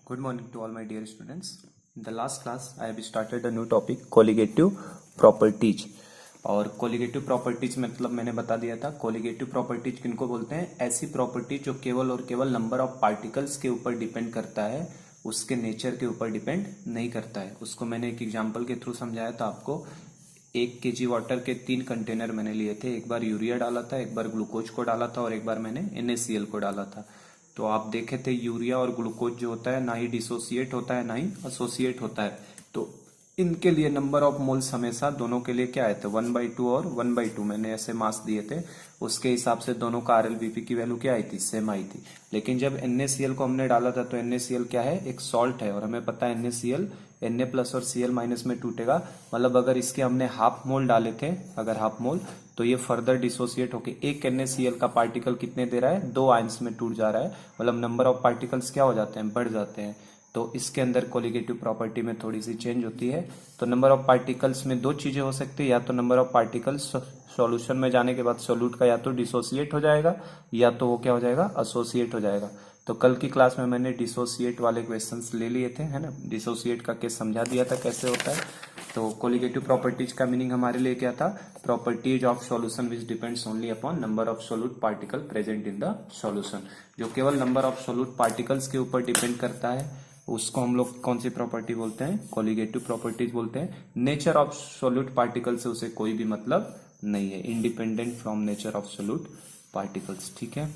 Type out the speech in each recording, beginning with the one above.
Good morning to all my dear students. In the last class, I have started a new topic, colligative properties. और colligative properties मतलब मैंने बता दिया था, colligative properties किनको बोलते हैं? ऐसी प्रॉपर्टी जो केवल और केवल नंबर ऑफ पार्टिकल्स के ऊपर डिपेंड करता है, उसके नेचर के ऊपर डिपेंड नहीं करता है। उसको मैंने एक एग्जांपल के थ्रू समझाया था आपको। 1 kg वाटर के 3 कंटेनर मैंने लिए थे, एक बार यूरिया डाला था, एक बार ग्लूकोज को डाला था और एक बार मैंने NaCl को डाला था। तो आप देखे थे यूरिया और ग्लूकोज जो होता है ना ही डिसोसिएट होता है ना ही एसोसिएट होता है। तो इनके लिए नंबर ऑफ मोल्स हमेशा दोनों के लिए क्या आए थे? 1/2 और 1/2 मैंने ऐसे मास दिए थे, उसके हिसाब से दोनों का RLBP की वैल्यू क्या आई थी? सेम आई थी। लेकिन जब NaCl को हमने डाला था तो NaCl क्या है? एक सॉल्ट है और हमें पता है NaCl Na प्लस और Cl माइनस में टूटेगा। मतलब अगर इसके हमने हाफ मोल डाले थे, अगर हाफ मोल, तो ये फर्दर डिसोसिएट होके एक NaCl का पार्टिकल कितने दे रहा है? 2 आयंस में टूट जा रहा है। मतलब नंबर ऑफ पार्टिकल्स क्या हो जाते हैं? बढ़ जाते हैं। तो इसके अंदर कोलिगेटिव प्रॉपर्टी में थोड़ी सी चेंज होती है। तो नंबर ऑफ पार्टिकल्स में दो चीजें हो सकती है, या तो नंबर ऑफ पार्टिकल्स सॉल्यूशन में जाने के बाद सोल्यूट का या तो डिसोसिएट हो जाएगा या तो वो क्या हो जाएगा? एसोसिएट हो जाएगा। तो कल की क्लास में मैंने डिसोसिएट वाले क्वेश्चंस ले लिए थे, है ना। डिसोसिएट का केस समझा दिया था कैसे होता है। तो कोलिगेटिव प्रॉपर्टीज का मीनिंग हमारे लिए क्या था? Properties of solution which depends only upon number of solute particle present in the solution. जो केवल नंबर ऑफ सोल्यूट पार्टिकल्स के ऊपर डिपेंड करता है, उसको हम लोग कौन सी प्रॉपर्टी बोलते हैं? कोलिगेटिव प्रॉपर्टीज बोलते हैं। नेचर ऑफ सोल्यूट पार्टिकल से उसे कोई भी मतलब नहीं है, independent from nature of solute particles. ठीक है,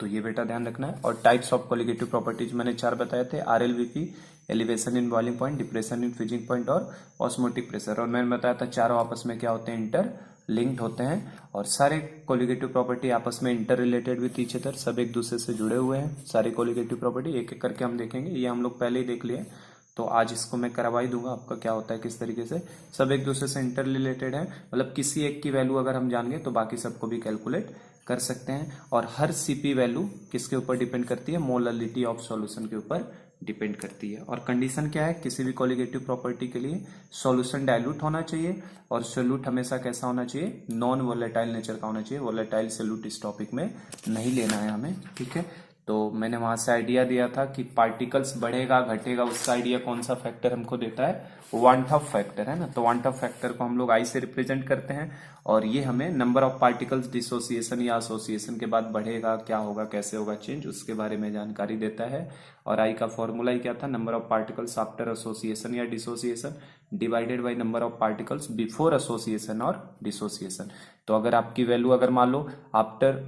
तो ये बेटा ध्यान रखना है। और टाइप्स ऑफ कोलिगेटिव प्रॉपर्टीज मैंने 4 बताए थे, RLBP, elevation in boiling point, depression in freezing point और ऑस्मोटिक प्रेशर। और मैंने बताया था चारों आपस में क्या होते हैं? इंटर लिंक्ड होते हैं। और सारे कोलिगेटिव प्रॉपर्टी आपस में inter related with each other, सब एक दूसरे से जुड़े हुए हैं। सारे कोलिगेटिव प्रॉपर्टी एक एक करके हम देखेंगे, ये हम लोग पहले ही देख लिए, तो आज इसको मैं करवा ही दूंगा आपका क्या होता है किस तरीके से। सब एक दूसरे से इंटर रिलेटेड है, मतलब किसी एक की वैल्यू अगर हम जान गए तो बाकी सबको भी कैलकुलेट कर सकते हैं। और हर CP वैल्यू किसके ऊपर डिपेंड करती है? मोललिटी ऑफ सॉल्यूशन के ऊपर डिपेंड करती है। और कंडीशन क्या है किसी भी कोलिगेटिव प्रॉपर्टी के लिए? सॉल्यूशन डाइल्यूट होना चाहिए और सोल्यूट हमेशा कैसा होना चाहिए? नॉन वोलेटाइल नेचर का होना चाहिए। वोलेटाइल सोल्यूट इस टॉपिक में नहीं लेना है हमें, ठीक है। तो मैंने वहां से आइडिया दिया था कि पार्टिकल्स बढ़ेगा घटेगा, उसका आइडिया कौन सा फैक्टर हमको देता है? वांट ऑफ फैक्टर, है ना। तो वांट ऑफ फैक्टर को हम लोग I से रिप्रेजेंट करते हैं और ये हमें नंबर ऑफ पार्टिकल्स डिसोसिएशन या एसोसिएशन के बाद बढ़ेगा, क्या होगा, कैसे होगा चेंज, उसके बारे में जानकारी देता है। और I का फॉर्मूला ही क्या था? Number of particles after association या dissociation divided by number of particles before association और डिसोसिएशन। तो अगर आपकी वैल्यू अगर मान लो आफ्टर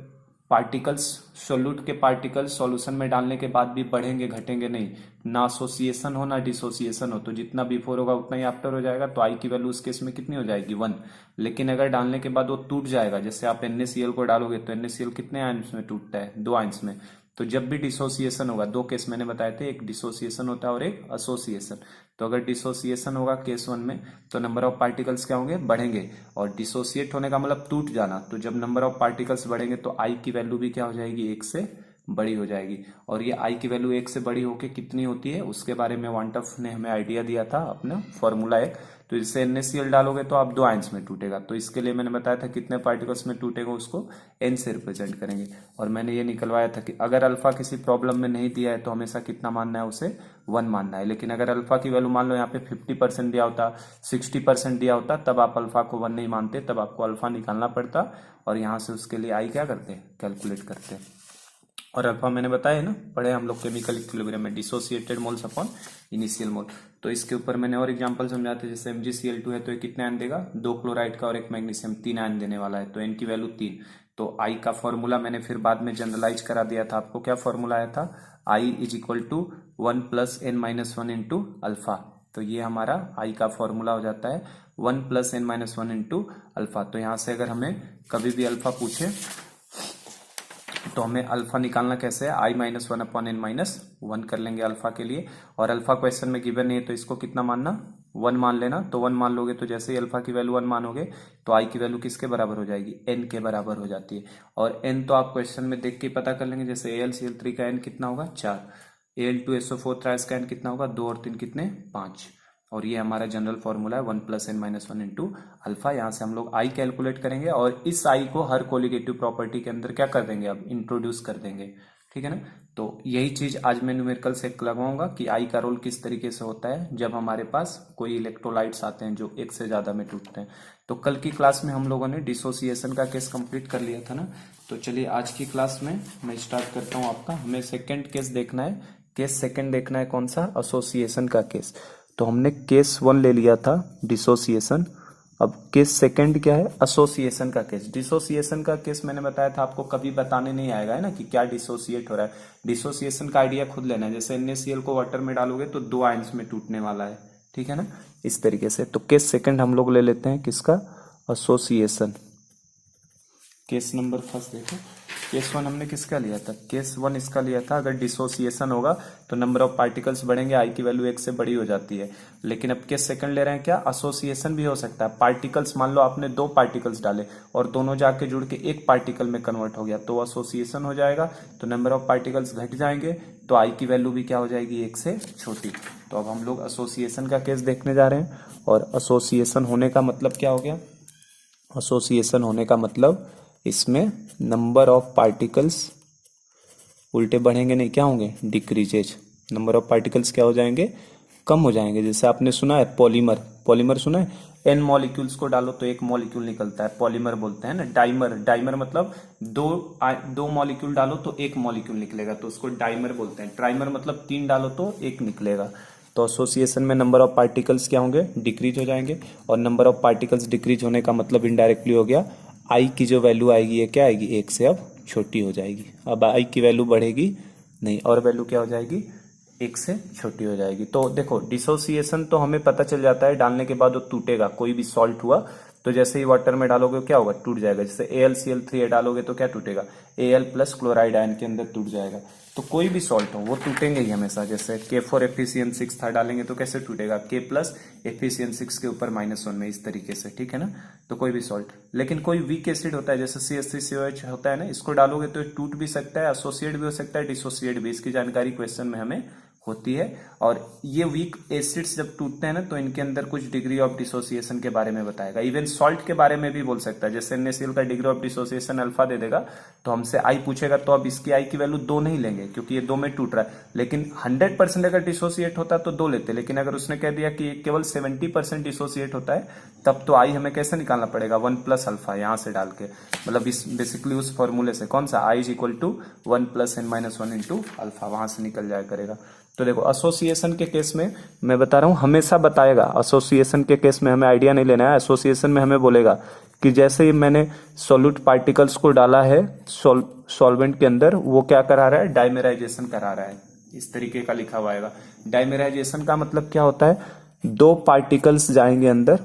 पार्टिकल्स, सोल्यूट के पार्टिकल्स सॉल्यूशन में डालने के बाद भी बढ़ेंगे घटेंगे नहीं, ना एसोसिएशन हो ना डिसोसिएशन हो, तो जितना बिफोर होगा उतना ही आफ्टर हो जाएगा। तो I की वैल्यू उस केस में कितनी हो जाएगी? 1। लेकिन अगर डालने के बाद वो टूट जाएगा, जैसे आप NaCl को डालोगे तो NaCl कितने आयंस में टूटता है? 2 आयंस में। तो जब भी डिसोसिएशन होगा, 2 केस मैंने बताए थे, एक डिसोसिएशन होता है और एक एसोसिएशन। तो अगर डिसोसिएशन होगा केस 1 में तो नंबर ऑफ पार्टिकल्स क्या होंगे? बढ़ेंगे। और डिसोसिएट होने का मतलब टूट जाना, तो जब नंबर ऑफ पार्टिकल्स बढ़ेंगे तो I की वैल्यू भी क्या हो जाएगी? 1 से बड़ी हो जाएगी। और ये I की वैल्यू 1 से बड़ी होके कितनी होती है उसके बारे में वांटफ ने हमें आइडिया दिया था अपना फॉर्मूला एक। तो इससे NaCl डालोगे तो आप 2 आयंस में टूटेगा। तो इसके लिए मैंने बताया था कितने पार्टिकल्स में टूटेगा उसको N से रिप्रेजेंट करेंगे। और मैंने ये निकलवाया था कि अगर अल्फा किसी प्रॉब्लम में नहीं दिया है तो हमेशा कितना मानना है? उसे 1 मानना है। लेकिन अगर अल्फा की वैल्यू मान लो यहाँ पे 50% दिया होता, 60% दिया होता, तब आप अल्फा को 1 नहीं मानते, तब आपको अल्फा निकालना पड़ता और यहाँ से उसके लिए I क्या करते हैं? कैलकुलेट करते हैं। और अल्फा मैंने बताया ना, पढ़े हम लोग केमिकल इक्विलिब्रियम में, डिसोसिएटेड मोल्स अपॉन इनिशियल मोल। तो इसके ऊपर मैंने और एग्जांपल समझाते, जैसे MgCl2 है तो ये कितने आयन देगा? 2 क्लोराइड का और 1 मैग्नीशियम, 3 आयन देने वाला है। तो N की वैल्यू 3। तो I का फॉर्मूला मैंने फिर बाद में जनरलाइज करा दिया था आपको। क्या फॉर्मूला आया था? I is equal to 1 plus N-1 into alpha. तो ये हमारा I का फॉर्मूला हो जाता है 1 प्लस N-1 इंटू अल्फा। तो यहाँ से अगर हमें कभी भी अल्फा पूछे तो हमें अल्फा निकालना कैसे है? I-1 अपॉन N-1 कर लेंगे अल्फा के लिए। और अल्फा क्वेश्चन में गिवन नहीं है तो इसको कितना मानना? 1 मान लेना। तो 1 मान लोगे तो जैसे ही अल्फा की वैल्यू 1 मानोगे तो I की वैल्यू किसके बराबर हो जाएगी? N के बराबर हो जाती है। और N तो आप क्वेश्चन में देख के पता कर लेंगे, जैसे AlCl3 का N कितना होगा? 4, Al2SO4 ट्राइस का N कितना होगा? 2 और 3 कितने? 5। और ये हमारा जनरल फॉर्मूला है 1 प्लस N-1 इंटू अल्फा। यहाँ से हम लोग I कैलकुलेट करेंगे और इस I को हर कोलिगेटिव प्रॉपर्टी के अंदर क्या कर देंगे? अब इंट्रोड्यूस कर देंगे, ठीक है ना। तो यही चीज आज मैं न्यूमेरिकल से लगवाऊंगा कि आई का रोल किस तरीके से होता है जब हमारे पास कोई इलेक्ट्रोलाइट्स आते हैं जो एक से ज्यादा में टूटते हैं। तो कल की क्लास में हम लोगों ने डिसोसिएशन का केस कंप्लीट कर लिया था ना। तो चलिए आज की क्लास में मैं स्टार्ट करता हूँ आपका। हमें सेकेंड केस देखना है। केस सेकेंड देखना है कौन सा, एसोसिएशन का केस। तो हमने केस 1 ले लिया था डिसोसिएशन। अब केस सेकंड क्या है, एसोसिएशन का केस। डिसोसिएशन का केस मैंने बताया था आपको कभी बताने नहीं आएगा है ना कि क्या डिसोसिएट हो रहा है। डिसोसिएशन का आइडिया खुद लेना है। जैसे NaCl को वाटर में डालोगे तो 2 आयंस में टूटने वाला है, ठीक है ना, इस तरीके से। तो केस सेकंड हम लोग ले लेते हैं किसका, एसोसिएशन। केस नंबर फर्स्ट देखो, केस 1 हमने किसका लिया था, केस 1 इसका लिया था। अगर डिसोसिएशन होगा तो नंबर ऑफ पार्टिकल्स बढ़ेंगे, आई की वैल्यू 1 से बड़ी हो जाती है। लेकिन अब केस सेकंड ले रहे हैं क्या, एसोसिएशन भी हो सकता है। पार्टिकल्स मान लो आपने 2 पार्टिकल्स डाले और दोनों जाके जुड़ के एक पार्टिकल में कन्वर्ट हो गया तो एसोसिएशन हो जाएगा। तो नंबर ऑफ पार्टिकल्स घट जाएंगे तो आई की वैल्यू भी क्या हो जाएगी, 1 से छोटी। तो अब हम लोग एसोसिएशन का केस देखने जा रहे हैं। और एसोसिएशन होने का मतलब क्या हो गया, एसोसिएशन होने का मतलब इसमें नंबर ऑफ पार्टिकल्स उल्टे बढ़ेंगे नहीं, क्या होंगे, डिक्रीजेज। नंबर ऑफ पार्टिकल्स क्या हो जाएंगे, कम हो जाएंगे। जैसे आपने सुना है पॉलीमर, पॉलीमर सुना है, n मॉलिक्यूल्स को डालो तो एक मॉलिक्यूल निकलता है, पॉलीमर बोलते हैं ना। डाइमर, डाइमर मतलब दो मॉलिक्यूल डालो तो एक मॉलिक्यूल निकलेगा तो उसको डाइमर बोलते हैं। ट्राइमर मतलब 3 डालो तो एक निकलेगा। तो एसोसिएशन में नंबर ऑफ पार्टिकल्स क्या होंगे, डिक्रीज हो जाएंगे। और नंबर ऑफ पार्टिकल्स डिक्रीज होने का मतलब इनडायरेक्टली हो गया आई की जो वैल्यू आएगी ये क्या आएगी, 1 से अब छोटी हो जाएगी। अब आई की वैल्यू बढ़ेगी नहीं और वैल्यू क्या हो जाएगी, 1 से छोटी हो जाएगी। तो देखो डिसोसिएशन तो हमें पता चल जाता है डालने के बाद वो टूटेगा। कोई भी सॉल्ट हुआ तो जैसे ही वाटर में डालोगे क्या होगा, टूट जाएगा। जैसे AlCl3 डालोगे तो क्या टूटेगा, Al प्लस क्लोराइड आयन के अंदर टूट जाएगा। तो कोई भी सॉल्ट हो वो टूटेंगे ही हमेशा। जैसे K4 FeCN6 था डालेंगे तो कैसे टूटेगा, K प्लस FeCN6 के ऊपर -1 में, इस तरीके से, ठीक है ना। तो कोई भी सॉल्ट, लेकिन कोई वीक एसिड होता है जैसे CH3COH होता है ना, इसको डालोगे तो टूट भी सकता है, एसोसिएट भी हो सकता है, डिसोसिएट भी। इसकी जानकारी क्वेश्चन में हमें होती है। और ये वीक एसिड्स जब टूटते हैं ना तो इनके अंदर कुछ डिग्री ऑफ डिसोसिएशन के बारे में बताएगा। इवन सॉल्ट के बारे में भी बोल सकता है। जैसे NaCl का डिग्री ऑफ डिसोसिएशन अल्फा दे देगा तो हमसे आई पूछेगा तो अब इसकी आई की वैल्यू 2 नहीं लेंगे क्योंकि ये 2 में टूट रहा है। लेकिन 100% अगर डिसोसिएट होता तो 2 लेते। लेकिन अगर उसने कह दिया कि केवल 70% डिसोसिएट होता है तब तो आई हमें कैसे निकालना पड़ेगा, 1 प्लस अल्फा यहां से डाल के। मतलब इस बेसिकली उस फॉर्मूले से, कौन सा, I is equal to 1 plus n-1 into alpha, वहां से निकल जाया करेगा। तो देखो एसोसिएशन के केस में मैं बता रहा हूं हमेशा बताएगा। एसोसिएशन के केस में हमें आइडिया नहीं लेना है। एसोसिएशन में हमें बोलेगा कि जैसे ही मैंने सॉल्यूट पार्टिकल्स को डाला है सॉल्वेंट के अंदर, वो क्या करा रहा है, डाइमेराइजेशन करा रहा है। इस तरीके का लिखा हुआ आएगा। डाइमेराइजेशन का मतलब क्या होता है, 2 पार्टिकल्स जाएंगे अंदर,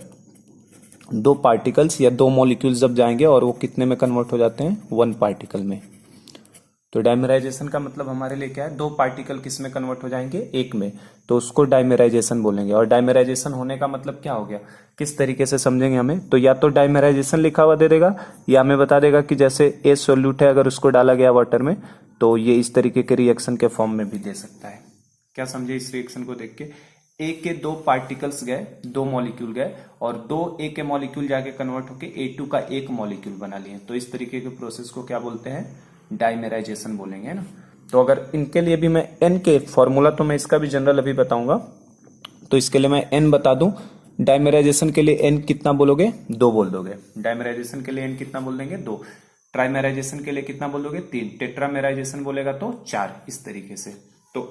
2 पार्टिकल्स या 2 मॉलिक्यूल्स जब जाएंगे और वो कितने में कन्वर्ट हो जाते हैं, 1 पार्टिकल में। तो डाइमेराइजेशन का मतलब हमारे लिए क्या है, 2 पार्टिकल किस में कन्वर्ट हो जाएंगे, 1 में, तो उसको डाइमेराइजेशन बोलेंगे। और डाइमेराइजेशन होने का मतलब क्या हो गया, किस तरीके से समझेंगे हमें, तो या तो डाइमेराइजेशन लिखा हुआ दे देगा या हमें बता देगा कि जैसे ए सोल्यूट है अगर उसको डाला गया वाटर में तो ये इस तरीके के रिएक्शन के फॉर्म में भी दे सकता है। क्या समझे इस रिएक्शन को देख के, ए के 2 पार्टिकल्स गए, 2 मॉलिक्यूल गए और 2 ए के मॉलिक्यूल जाके कन्वर्ट होके A2 का 1 मॉलिक्यूल बना लिए। तो इस तरीके के प्रोसेस को क्या बोलते हैं, डाइमेराइजेशन बोलेंगे ना। तो अगर इनके लिए भी मैं n के फॉर्मूला, तो मैं इसका भी जनरल अभी बताऊंगा, तो इसके लिए मैं n बता दूं। डाइमेराइजेशन के लिए n कितना बोलोगे, 2 बोल दोगे। डाइमेराइजेशन के लिए n कितना बोल देंगे, 2। ट्राइमेराइजेशन के लिए कितना बोल दोगे, 3। टेट्रामेराइजेशन बोलेगा तो 4, इस तरीके से। तो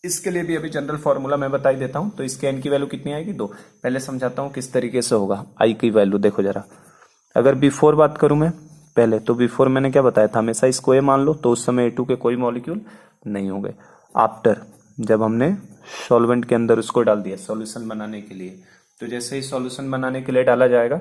इसके लिए भी अभी जनरल फॉर्मूला मैं बता ही देता हूं। तो इसके n की वैल्यू कितनी आएगी, 2। पहले समझाता हूं किस तरीके से होगा आई की वैल्यू। देखो जरा, अगर बिफोर बात करूं मैं पहले, तो बिफोर मैंने क्या बताया था, हमेशा इसको ए मान लो तो उस समय A2 के कोई मॉलिक्यूल नहीं होंगे। आफ्टर, जब हमने सॉल्वेंट के अंदर उसको डाल दिया सॉल्यूशन बनाने के लिए, तो जैसे ही सॉल्यूशन बनाने के लिए डाला जाएगा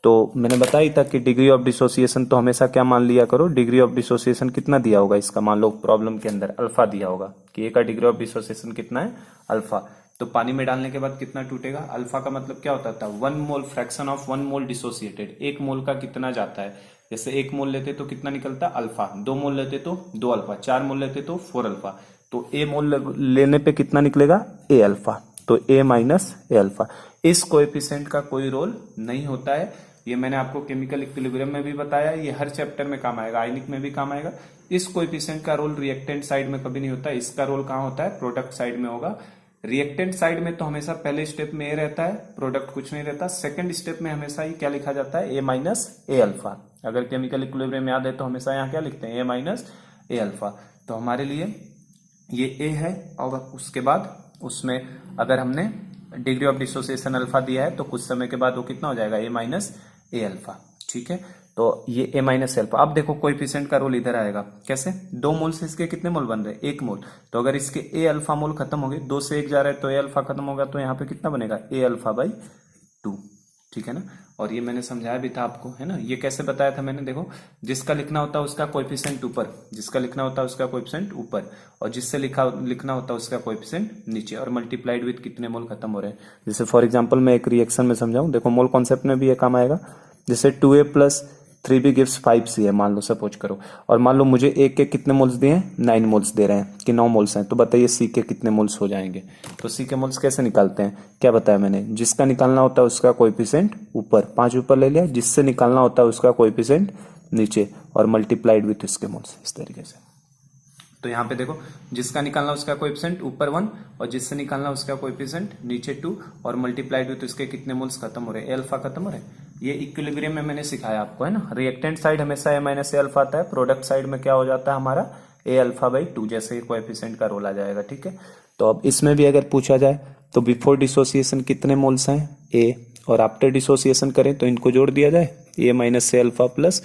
तो मैंने बताया था कि डिग्री ऑफ डिसोसिएशन तो हमेशा क्या मान लिया करो, डिग्री ऑफ डिसोसिएशन कितना दिया होगा इसका, मान लो प्रॉब्लम के अंदर अल्फा दिया होगा कि ए का डिग्री ऑफ डिसोसिएशन कितना है, अल्फा। तो पानी में डालने के बाद कितना टूटेगा, अल्फा का मतलब क्या होता था, 1 मोल, फ्रैक्शन ऑफ 1 मोल डिसोसिएटेड। 1 मोल का कितना जाता है, जैसे 1 मोल लेते तो कितना निकलता, अल्फा। 2 मोल लेते तो 2 अल्फा। 4 मोल लेते तो 4 अल्फा। तो ए मोल लेने पे कितना निकलेगा, ए अल्फा। तो ए माइनस ए अल्फा। इस कोएफिशिएंट का कोई रोल नहीं होता है ये मैंने आपको केमिकल इक्विलिब्रियम में भी बताया, ये हर चैप्टर में काम आएगा, आयनिक में भी काम आएगा। इस कोएफिशिएंट का रोल रिएक्टेंट साइड में कभी नहीं होता, इसका रोल कहाँ होता है, प्रोडक्ट साइड में होगा। रिएक्टेंट साइड में तो हमेशा पहले स्टेप में ए रहता है, प्रोडक्ट कुछ नहीं रहता। सेकंड स्टेप में हमेशा ही क्या लिखा जाता है, ए माइनस ए अल्फा। अगर केमिकल इक्विलिब्रियम याद है तो हमेशा यहाँ क्या लिखते हैं, ए माइनस ए अल्फा। तो हमारे लिए ये ए है, और उसके बाद उसमें अगर हमने डिग्री ऑफ डिसोसिएशन अल्फा दिया है तो कुछ समय के बाद वो कितना हो जाएगा, ए माइनस ए अल्फा। ठीक है, तो ये ए माइनस अल्फा। अब देखो कोएफिशिएंट का रोल इधर आएगा, कैसे, 2 मोल से इसके कितने मोल बन रहे हैं, 1 मोल। तो अगर इसके ए अल्फा मोल खत्म हो गए, 2 से 1 जा रहा है तो ए अल्फा खत्म होगा, तो यहाँ पे कितना बनेगा, ए अल्फा बाई 2। ठीक है ना, और ये मैंने समझाया भी था आपको, है ना। ये कैसे बताया था मैंने, देखो जिसका लिखना होता है उसका कोएफिशिएंट ऊपर, जिसका लिखना होता है उसका कोएफिशिएंट ऊपर, और जिससे लिखना होता है उसका कोएफिशिएंट नीचे, और मल्टीप्लाइड विद कितने मोल खत्म हो रहे हैं। जैसे फॉर एग्जांपल मैं एक रिएक्शन में समझाऊं, देखो मोल कॉन्सेप्ट में भी ये काम आएगा। जैसे 2a plus 3b gives 5c है, मान लो सपोज करो, और मान लो मुझे ए के कितने मोल्स दिए हैं, 9 मोल्स दे रहे हैं कि 9 मोल्स हैं, तो बताइए सी के कितने मोल्स हो जाएंगे। तो सी के मोल्स कैसे निकालते हैं, क्या बताया मैंने, जिसका निकालना होता है उसका कोएफिशिएंट ऊपर, 5 ऊपर ले लिया, जिससे निकालना होता है उसका कोएफिशिएंट नीचे, और मल्टीप्लाइड विथ इसके मोल्स, इस तरीके से। तो यहाँ पे देखो जिसका निकालना उसका कोएफिशिएंट ऊपर 1, और जिससे निकालना उसका कोएफिशिएंट नीचे 2, और मल्टीप्लाइड विथ इसके कितने मोल्स खत्म हो रहे हैं, ए अल्फा खत्म हो रहे हैं। ये इक्विलिब्रियम में मैंने सिखाया आपको, है ना। रिएक्टेंट साइड हमेशा ए माइनस ए अल्फा आता है, प्रोडक्ट साइड में क्या हो जाता है हमारा, ए अल्फा बाई 2, जैसे कोएफिशिएंट का रोल आ जाएगा। ठीक है, तो अब इसमें भी अगर पूछा जाए तो बिफोर डिसोसिएशन कितने मोल्स हैं, ए, और आफ्टर डिसोसिएशन करें तो इनको जोड़ दिया जाए, A minus A alpha plus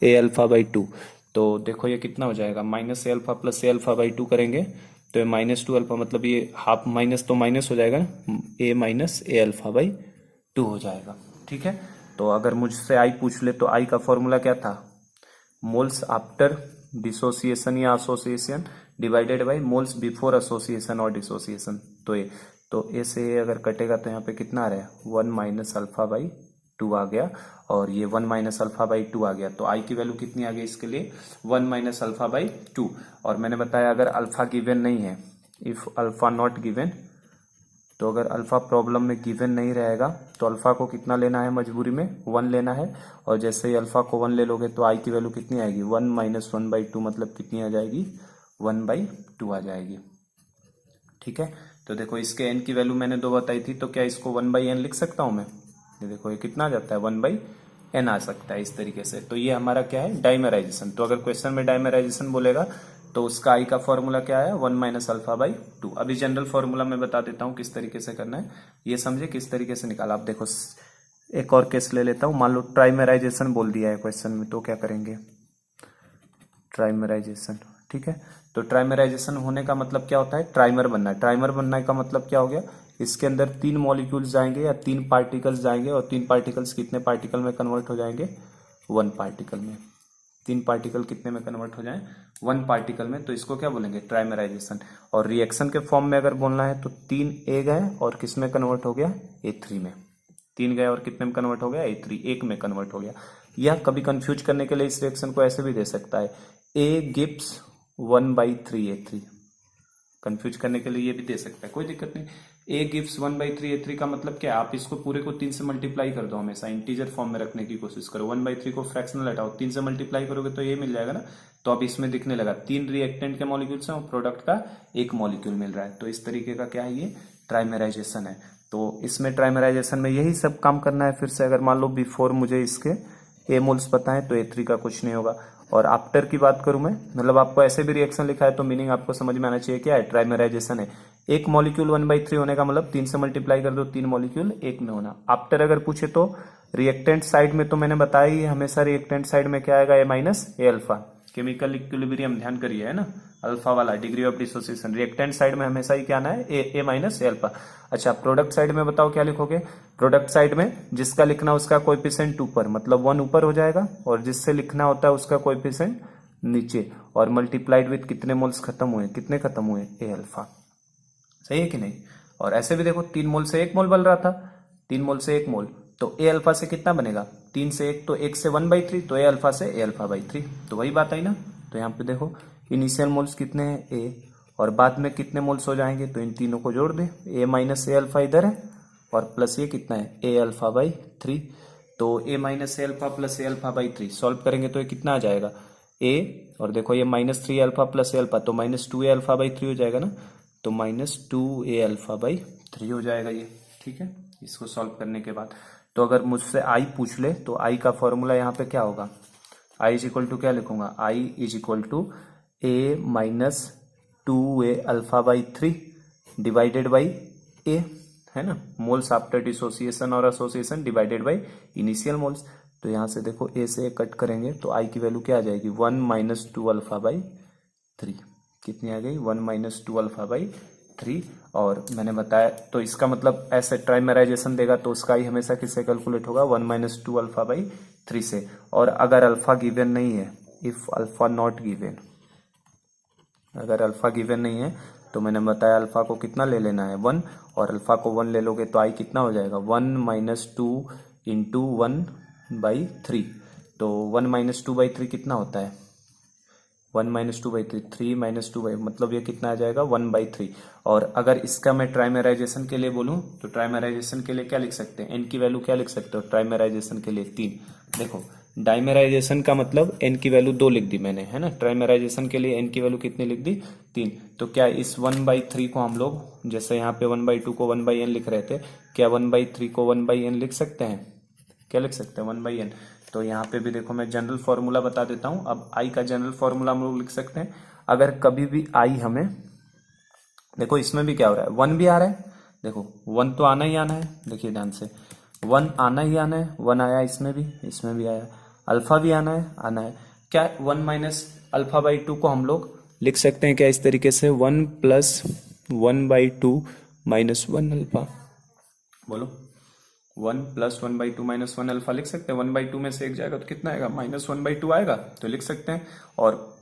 A alpha by 2। तो देखो ये कितना हो जाएगा, minus A alpha plus A alpha by 2 करेंगे तो ये माइनस 2 अल्फा, मतलब ये हाफ माइनस तो माइनस हो जाएगा ना, ए माइनस ए अल्फा बाई 2 हो जाएगा। ठीक है, तो अगर मुझसे आई पूछ ले तो आई का फॉर्मूला क्या था, मोल्स आफ्टर डिसोसिएशन या association divided by moles before association और डिसोसिएशन। तो ये, तो ए से ए अगर कटेगा तो यहाँ पे कितना आ रहा है, 1 माइनस अल्फा बाई 2 आ गया, और ये 1 माइनस अल्फा बाई 2 आ गया। तो आई की वैल्यू कितनी आ गई इसके लिए, 1 माइनस अल्फा बाई 2। और मैंने बताया अगर अल्फा गिवन नहीं है, इफ अल्फा नॉट गिवन, तो अगर अल्फा प्रॉब्लम में गिवन नहीं रहेगा तो अल्फा को कितना लेना है, मजबूरी में 1 लेना है, और जैसे ही अल्फा को 1 ले लोगे तो आई की वैल्यू कितनी आएगी, 1 माइनस 1 बाई 2, मतलब कितनी आ जाएगी, 1 बाई 2 आ जाएगी। ठीक है, तो देखो इसके एन की वैल्यू मैंने 2 बताई थी, तो क्या इसको 1 बाई एन लिख सकता हूं मैं, ये देखो ये कितना आ जाता है, 1 बाई एन आ सकता है इस तरीके से। तो ये हमारा क्या है, डाइमेराइजेशन। तो अगर क्वेश्चन में डाइमेराइजेशन बोलेगा तो उसका आई का फॉर्मूला क्या है, 1 माइनस अल्फा बाई 2। अभी जनरल फॉर्मूला मैं बता देता हूँ किस तरीके से करना है, ये समझे किस तरीके से निकाला। आप देखो एक और केस ले लेता हूँ, मान लो ट्राइमेराइजेशन बोल दिया है क्वेश्चन में, तो क्या करेंगे, ट्राइमेराइजेशन। ठीक है, तो ट्राइमेराइजेशन होने का मतलब क्या होता है, ट्राइमर बनना है। ट्राइमर बनने का मतलब क्या हो गया, इसके अंदर 3 मॉलिक्यूल्स जाएंगे या 3 पार्टिकल्स जाएंगे, और 3 पार्टिकल्स कितने पार्टिकल में कन्वर्ट हो जाएंगे, 1 पार्टिकल में। 3 पार्टिकल कितने में कन्वर्ट हो जाए, 1 पार्टिकल में, तो इसको क्या बोलेंगे, ट्राइमेराइजेशन। और रिएक्शन के फॉर्म में अगर बोलना है तो 3 ए गए और किस में कन्वर्ट हो गया, A3 में। 3 गए और कितने में कन्वर्ट हो गया, A3, 1 में कन्वर्ट हो गया। या कभी कंफ्यूज करने के लिए इस रिएक्शन को ऐसे भी दे सकता है, A गिव्स 1/3A3, कंफ्यूज करने के लिए ये भी दे सकता है, कोई दिक्कत नहीं। A गिव्स 1/3A3 का मतलब क्या है, आप इसको पूरे को 3 से मल्टीप्लाई कर दो, हमेशा इंटीजर फॉर्म में रखने की कोशिश करो। 1/3 को फ्रैक्शनल हटाओ, 3 से मल्टीप्लाई करोगे तो ये मिल जाएगा ना। तो अब इसमें दिखने लगा 3 रिएक्टेंट के मॉलिक्यूल्स हैं और प्रोडक्ट का 1 मॉलिक्यूल मिल रहा है। तो इस तरीके का क्या है, ये ट्राइमेराइजेशन है। तो इसमें ट्राइमेराइजेशन में यही सब काम करना है। फिर से अगर मान लो बिफोर मुझे इसके ए मोल्स पता है तो A3 का कुछ नहीं होगा। और आफ्टर की बात करूं मैं, मतलब आपको ऐसे भी रिएक्शन लिखा है तो मीनिंग आपको समझ में आना चाहिए क्या है, ट्राइमेराइजेशन है। 1 मॉलिक्यूल 1/3 होने का मतलब 3 से मल्टीप्लाई कर दो, 3 मॉलिक्यूल 1 में होना। आफ्टर अगर पूछे तो रिएक्टेंट साइड में तो मैंने बताया ही, हमेशा रिएक्टेंट साइड में क्या आएगा, ए minus A alpha. Chemical equilibrium ध्यान करिए, है ना, अल्फा वाला degree of dissociation. Reactant side में हमेशा ही क्या आना है, ए माइनस ए अल्फा। अच्छा, प्रोडक्ट साइड में बताओ क्या लिखोगे, प्रोडक्ट साइड में जिसका लिखना उसका कोएफिशिएंट ऊपर, मतलब 1 ऊपर हो जाएगा, और जिससे लिखना होता है उसका कोएफिशिएंट नीचे, और मल्टीप्लाइड विथ कितने मोल्स खत्म हुए, कितने खत्म हुए, ए अल्फा। सही है कि नहीं। और ऐसे भी देखो 3 मोल से 1 मोल बन रहा था, 3 मोल से 1 मोल, तो ए अल्फा से कितना बनेगा, 3 से 1 तो 1 से 1/3, तो ए अल्फा से ए अल्फा बाई 3, तो वही बात आई ना। तो यहाँ पे देखो इनिशियल मोल्स कितने हैं, ए, और बाद में कितने मोल्स हो जाएंगे, तो इन तीनों को जोड़ दे, ए माइनस ए अल्फा इधर है और प्लस ये कितना है, ए अल्फा बाई 3। तो a minus A alpha plus A alpha by 3 solve करेंगे तो ये कितना आ जाएगा a, और देखो ये minus 3 alpha plus A alpha तो माइनस 2a अल्फा बाई 3 हो जाएगा ना, तो माइनस 2a अल्फा बाई 3 हो जाएगा ये। ठीक है, इसको सॉल्व करने के बाद तो अगर मुझसे आई पूछ ले तो आई का फॉर्मूला यहाँ पे क्या होगा, आई इज इक्वल टू क्या लिखूंगा, I is equal to A minus 2a alpha by 3 divided by A, है ना, मोल्स आफ्टर डिसोसिएशन और association divided by initial moles. तो यहाँ से देखो ए से कट करेंगे तो आई की वैल्यू क्या आ जाएगी, 1 माइनस 2 अल्फा बाई 3, कितनी आ गई 1 माइनस 2 अल्फा बाई 3। और मैंने बताया तो इसका मतलब ऐसे ट्राइमेराइजेशन देगा तो उसका ही हमेशा किससे कैलकुलेट होगा, 1 माइनस 2 अल्फा बाई 3 से। और अगर अल्फा गिवन नहीं है, इफ अल्फा नॉट गिवन, अगर अल्फा गिवन नहीं है तो मैंने बताया अल्फा को कितना ले लेना है 1, और अल्फा को 1 ले लोगे तो आई कितना हो जाएगा 1 माइनस 2 इंटू 1 बाई 3। तो 1 माइनस 2 बाई 3 कितना होता है, 1 माइनस 2 बाई 3, 3 माइनस 2 बाई, मतलब ये कितना आ जाएगा 1 बाई 3। और अगर इसका मैं ट्राइमेराइजेशन के लिए बोलूं तो ट्राइमेराइजेशन के लिए क्या लिख सकते हैं, एन की वैल्यू क्या लिख सकते हो ट्राइमेराइजेशन के लिए 3। देखो डाइमेराइजेशन का मतलब एन की वैल्यू 2 लिख दी मैंने, है ना, ट्राइमेराइजेशन के लिए एन की वैल्यू कितनी लिख दी 3। तो क्या इस 1 बाई 3 को हम लोग जैसे यहाँ पे 1 बाई 2 को 1 बाई एन लिख रहे थे, क्या 1 बाई 3 को 1 बाई एन लिख सकते हैं, क्या लिख सकते हैं 1 बाई एन। तो यहाँ पे भी देखो मैं जनरल फॉर्मूला बता देता हूँ। अब आई का जनरल फॉर्मूला हम लोग लिख सकते हैं, अगर कभी भी आई हमें, देखो इसमें भी क्या हो रहा है 1 भी आ रहा है, देखो 1 तो आना ही आना है, देखिए ध्यान से 1 आना ही आना है, 1 आया इसमें भी आया, अल्फा भी आना है, क्या 1 माइनस अल्फा बाई 2 को हम लोग लिख सकते हैं क्या इस तरीके से 1 प्लस 1 बाई 2 माइनस 1 अल्फा, बोलो 1 प्लस 1 बाई 2 माइनस 1 अल्फा लिख सकते हैं। 1 बाई 2 में से एक जाएगा तो कितना आएगा माइनस 1 बाई 2 आएगा, तो लिख सकते हैं। और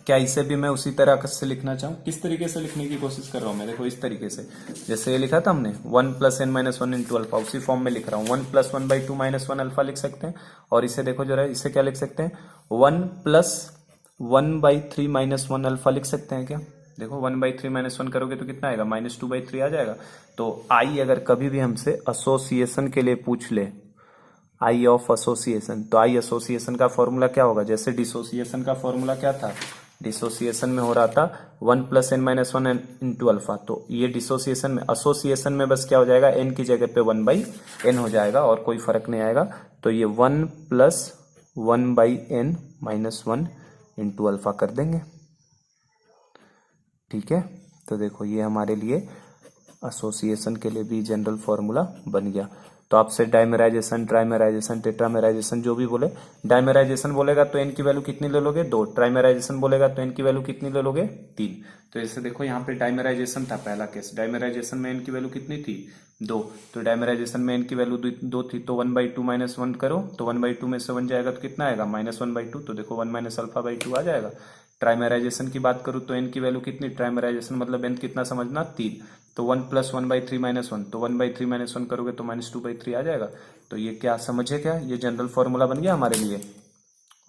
क्या इसे भी मैं उसी तरह से लिखना चाहूँ, किस तरीके से लिखने की कोशिश कर रहा हूँ मैं, देखो इस तरीके से जैसे ये लिखा था हमने 1 plus N minus 1 into alpha, उसी फॉर्म में लिख रहा हूँ 1 प्लस 1 बाई 2 माइनस 1 अल्फा लिख सकते हैं। और इसे देखो जरा, इसे क्या लिख सकते हैं 1 प्लस 1 बाई 3 माइनस 1 अल्फा लिख सकते हैं क्या, देखो 1 बाई 3 माइनस 1 करोगे तो कितना आएगा माइनस 2 बाई 3 आ जाएगा। तो आई अगर कभी भी हमसे एसोसिएशन के लिए पूछ ले, आई ऑफ एसोसिएशन, तो आई एसोसिएशन का फॉर्मूला क्या होगा, जैसे डिसोसिएशन का फॉर्मूला क्या था, डिसोसिएशन में हो रहा था 1 plus N minus 1 into alpha, तो ये डिसोसिएशन में, एसोसिएशन में बस क्या हो जाएगा एन की जगह पे 1 बाई एन हो जाएगा और कोई फर्क नहीं आएगा। तो ये 1 plus 1 by N minus 1 into alpha कर देंगे, ठीक है। तो देखो ये हमारे लिए एसोसिएशन के लिए भी जनरल फॉर्मूला बन गया। तो आपसे डाइमेराइजेशन, ट्राइमेराइजेशन, टेट्रामेराइजेशन जो भी बोले, डाइमेराइजेशन बोलेगा तो एन की वैल्यू कितनी ले लोगे 2, ट्राइमेराइजेशन बोलेगा तो एन की वैल्यू कितनी ले लोगे 3। तो जैसे देखो यहाँ पे डाइमेराइजेशन था पहला केस, डाइमेराइजेशन में एन की वैल्यू कितनी थी 2, तो डाइमेराइजेशन में एन की वैल्यू 2 थी, तो 1 बाई 2 माइनस 1 करो तो 1 बाई 2 में से 1 जाएगा तो कितना आएगा माइनस 1 बाई 2, तो देखो 1 माइनस अल्फा बाई 2 आ जाएगा। ट्राइमेराइजेशन की बात करूँ तो एन की वैल्यू कितनी, ट्राइमेराइजेशन मतलब एन कितना समझना 3, तो 1 प्लस 1 बाई 3 माइनस 1, तो 1 बाई 3 माइनस 1 करोगे तो माइनस 2 बाई 3 आ जाएगा। तो ये क्या समझे, क्या ये जनरल फॉर्मूला बन गया हमारे लिए।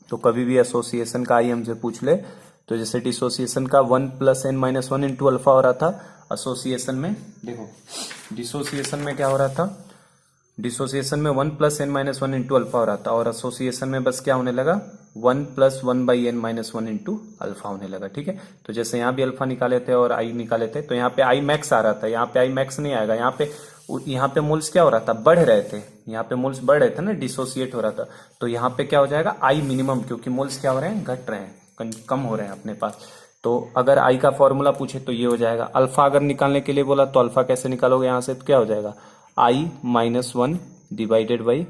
तो कभी भी एसोसिएशन का आई हमसे पूछ ले, तो जैसे डिसोसिएशन का 1 plus N minus 1 into alpha हो रहा था, एसोसिएशन में देखो डिसोसिएशन में क्या हो रहा था, डिसोसिएशन में 1 plus N minus 1 into alpha हो रहा था, और एसोसिएशन में बस क्या होने लगा 1 plus 1 by N minus 1 into alpha होने लगा, ठीक है। तो जैसे यहाँ भी अल्फा निकाले थे और आई निकाले थे, तो यहाँ पे आई मैक्स आ रहा था, यहाँ पे आई मैक्स नहीं आएगा, यहाँ पे मोल्स क्या हो रहा था बढ़ रहे थे, यहाँ पे मोल्स बढ़ रहे थे ना, डिसोसिएट हो रहा था, तो यहाँ पे क्या हो जाएगा आई मिनिमम, क्योंकि मोल्स क्या हो रहे हैं घट रहे हैं, कम हो रहे हैं अपने पास। तो अगर आई का फॉर्मूला पूछे तो ये हो जाएगा। अल्फा अगर निकालने के लिए बोला तो अल्फा कैसे निकालोगे यहाँ से, तो क्या हो जाएगा I minus 1 divided by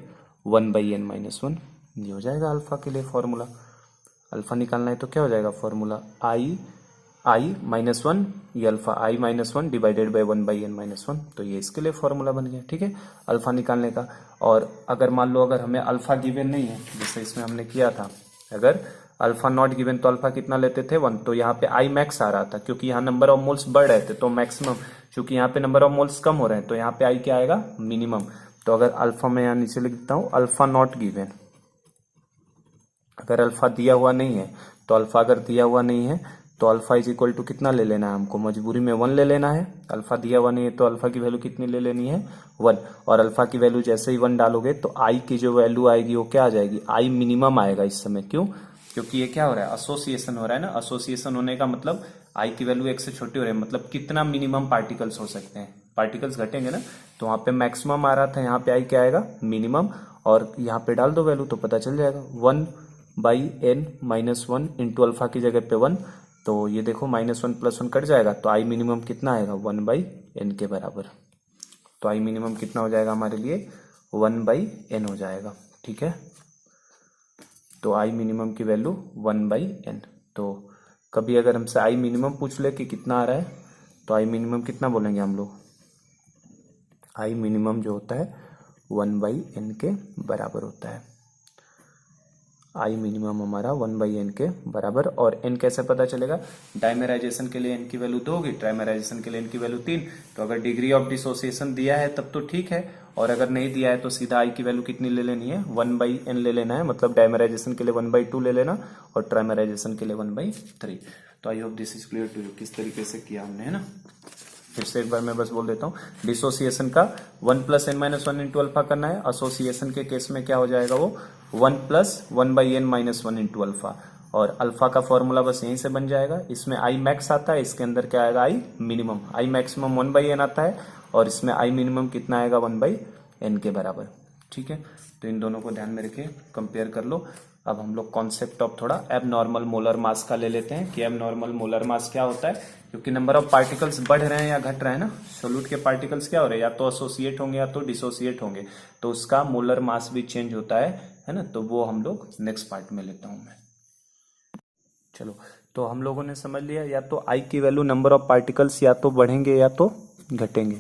1 by N minus 1, ये हो जाएगा अल्फा के लिए फॉर्मूला। अल्फा निकालना है तो क्या हो जाएगा फॉर्मूला आई माइनस 1, ये alpha I minus 1 divided by 1 by N minus 1, तो ये इसके लिए फॉर्मूला बन गया, ठीक है, अल्फा निकालने का। और अगर मान लो अगर हमें अल्फा गिवन नहीं है, जैसे इसमें हमने किया था, अगर अल्फा नॉट गिवन तो अल्फा कितना लेते थे 1, तो यहाँ पे आई मैक्स आ रहा था, क्योंकि यहाँ नंबर ऑफ मोल्स बढ़ रहे थे तो मैक्सिमम, क्योंकि यहाँ पे नंबर ऑफ मोल्स कम हो रहे हैं तो यहाँ पे आई क्या आएगा मिनिमम। तो अगर अल्फा में यहाँ नीचे लिख देता हूँ अल्फा नॉट गिवन, अगर अल्फा दिया हुआ नहीं है तो अल्फा अगर दिया हुआ नहीं है तो अल्फा इज इक्वल टू कितना ले लेना है हमको, मजबूरी में 1 ले लेना है। अल्फा दिया 1 है तो अल्फा की वैल्यू कितनी ले लेनी है, 1। और अल्फा की वैल्यू जैसे ही 1 डालोगे तो आई की जो वैल्यू आएगी वो क्या आ जाएगी, आई मिनिमम आएगा इस समय। क्यों, क्योंकि ये क्या हो रहा है, एसोसिएशन हो रहा है ना। एसोसिएशन होने का मतलब आई की वैल्यू 1 से छोटी हो रही है, मतलब कितना मिनिमम पार्टिकल्स हो सकते हैं, पार्टिकल्स घटेंगे ना। तो वहां पे मैक्सिमम आ रहा था, यहाँ पे आई क्या आएगा, मिनिमम। और यहाँ पे डाल दो वैल्यू तो पता चल जाएगा, 1/n-1 इंटू अल्फा की जगह पे 1। तो ये देखो -1 + 1 कट जाएगा, तो आई मिनिमम कितना आएगा, 1/n के बराबर। तो आई मिनिमम कितना हो जाएगा हमारे लिए, 1/n हो जाएगा। ठीक है, तो आई मिनिमम की वैल्यू 1/n। तो कभी अगर हमसे आई मिनिमम पूछ ले कि कितना आ रहा है, तो आई मिनिमम कितना बोलेंगे हम लोग, आई मिनिमम जो होता है 1/n के बराबर होता है। आई मिनिमम हमारा 1/n के बराबर। और n कैसे पता चलेगा, डायमेराइजेशन के लिए n की वैल्यू 2 होगी, ट्राइमेराइजेशन के लिए n की वैल्यू 3। तो अगर डिग्री ऑफ डिसोसिएशन दिया है तब तो ठीक है, और अगर नहीं दिया है तो सीधा i की वैल्यू कितनी ले लेनी है, 1/n ले लेना है। मतलब डायमेराइजेशन के लिए 1/2 ले लेना और ट्राइमेराइजेशन के लिए 1/3। तो I hope this is clear to you, किस तरीके से किया हमने, है ना। फिर से एक बार मैं बस बोल देता हूँ, डिसोसिएशन का 1 + n-1 इंटू अल्फा करना है। एसोसिएशन के केस में क्या हो जाएगा, वो 1 + 1/n-1 इंटू अल्फा। और अल्फा का फॉर्मूला बस यहीं से बन जाएगा। इसमें आई मैक्स आता है, इसके अंदर क्या आएगा, I minimum. I maximum 1/n आता है और इसमें आई मिनिमम कितना आएगा, 1/n के बराबर। ठीक है, तो इन दोनों को ध्यान में रखे, कंपेयर कर लो। अब हम लोग कॉन्सेप्ट ऑफ थोड़ा एबनॉर्मल मोलर मास का ले लेते हैं कि एबनॉर्मल मोलर मास क्या होता है। क्योंकि नंबर ऑफ पार्टिकल्स बढ़ रहे हैं या घट रहे हैं ना, सोल्यूट के पार्टिकल्स क्या हो रहे हैं, या तो एसोसिएट होंगे या तो डिसोसिएट होंगे, तो उसका मोलर मास भी चेंज होता है ना। तो वो हम लोग नेक्स्ट पार्ट में लेता हूं मैं। चलो, तो हम लोगों ने समझ लिया, या तो आई की वैल्यू नंबर ऑफ पार्टिकल्स या तो बढ़ेंगे या तो घटेंगे।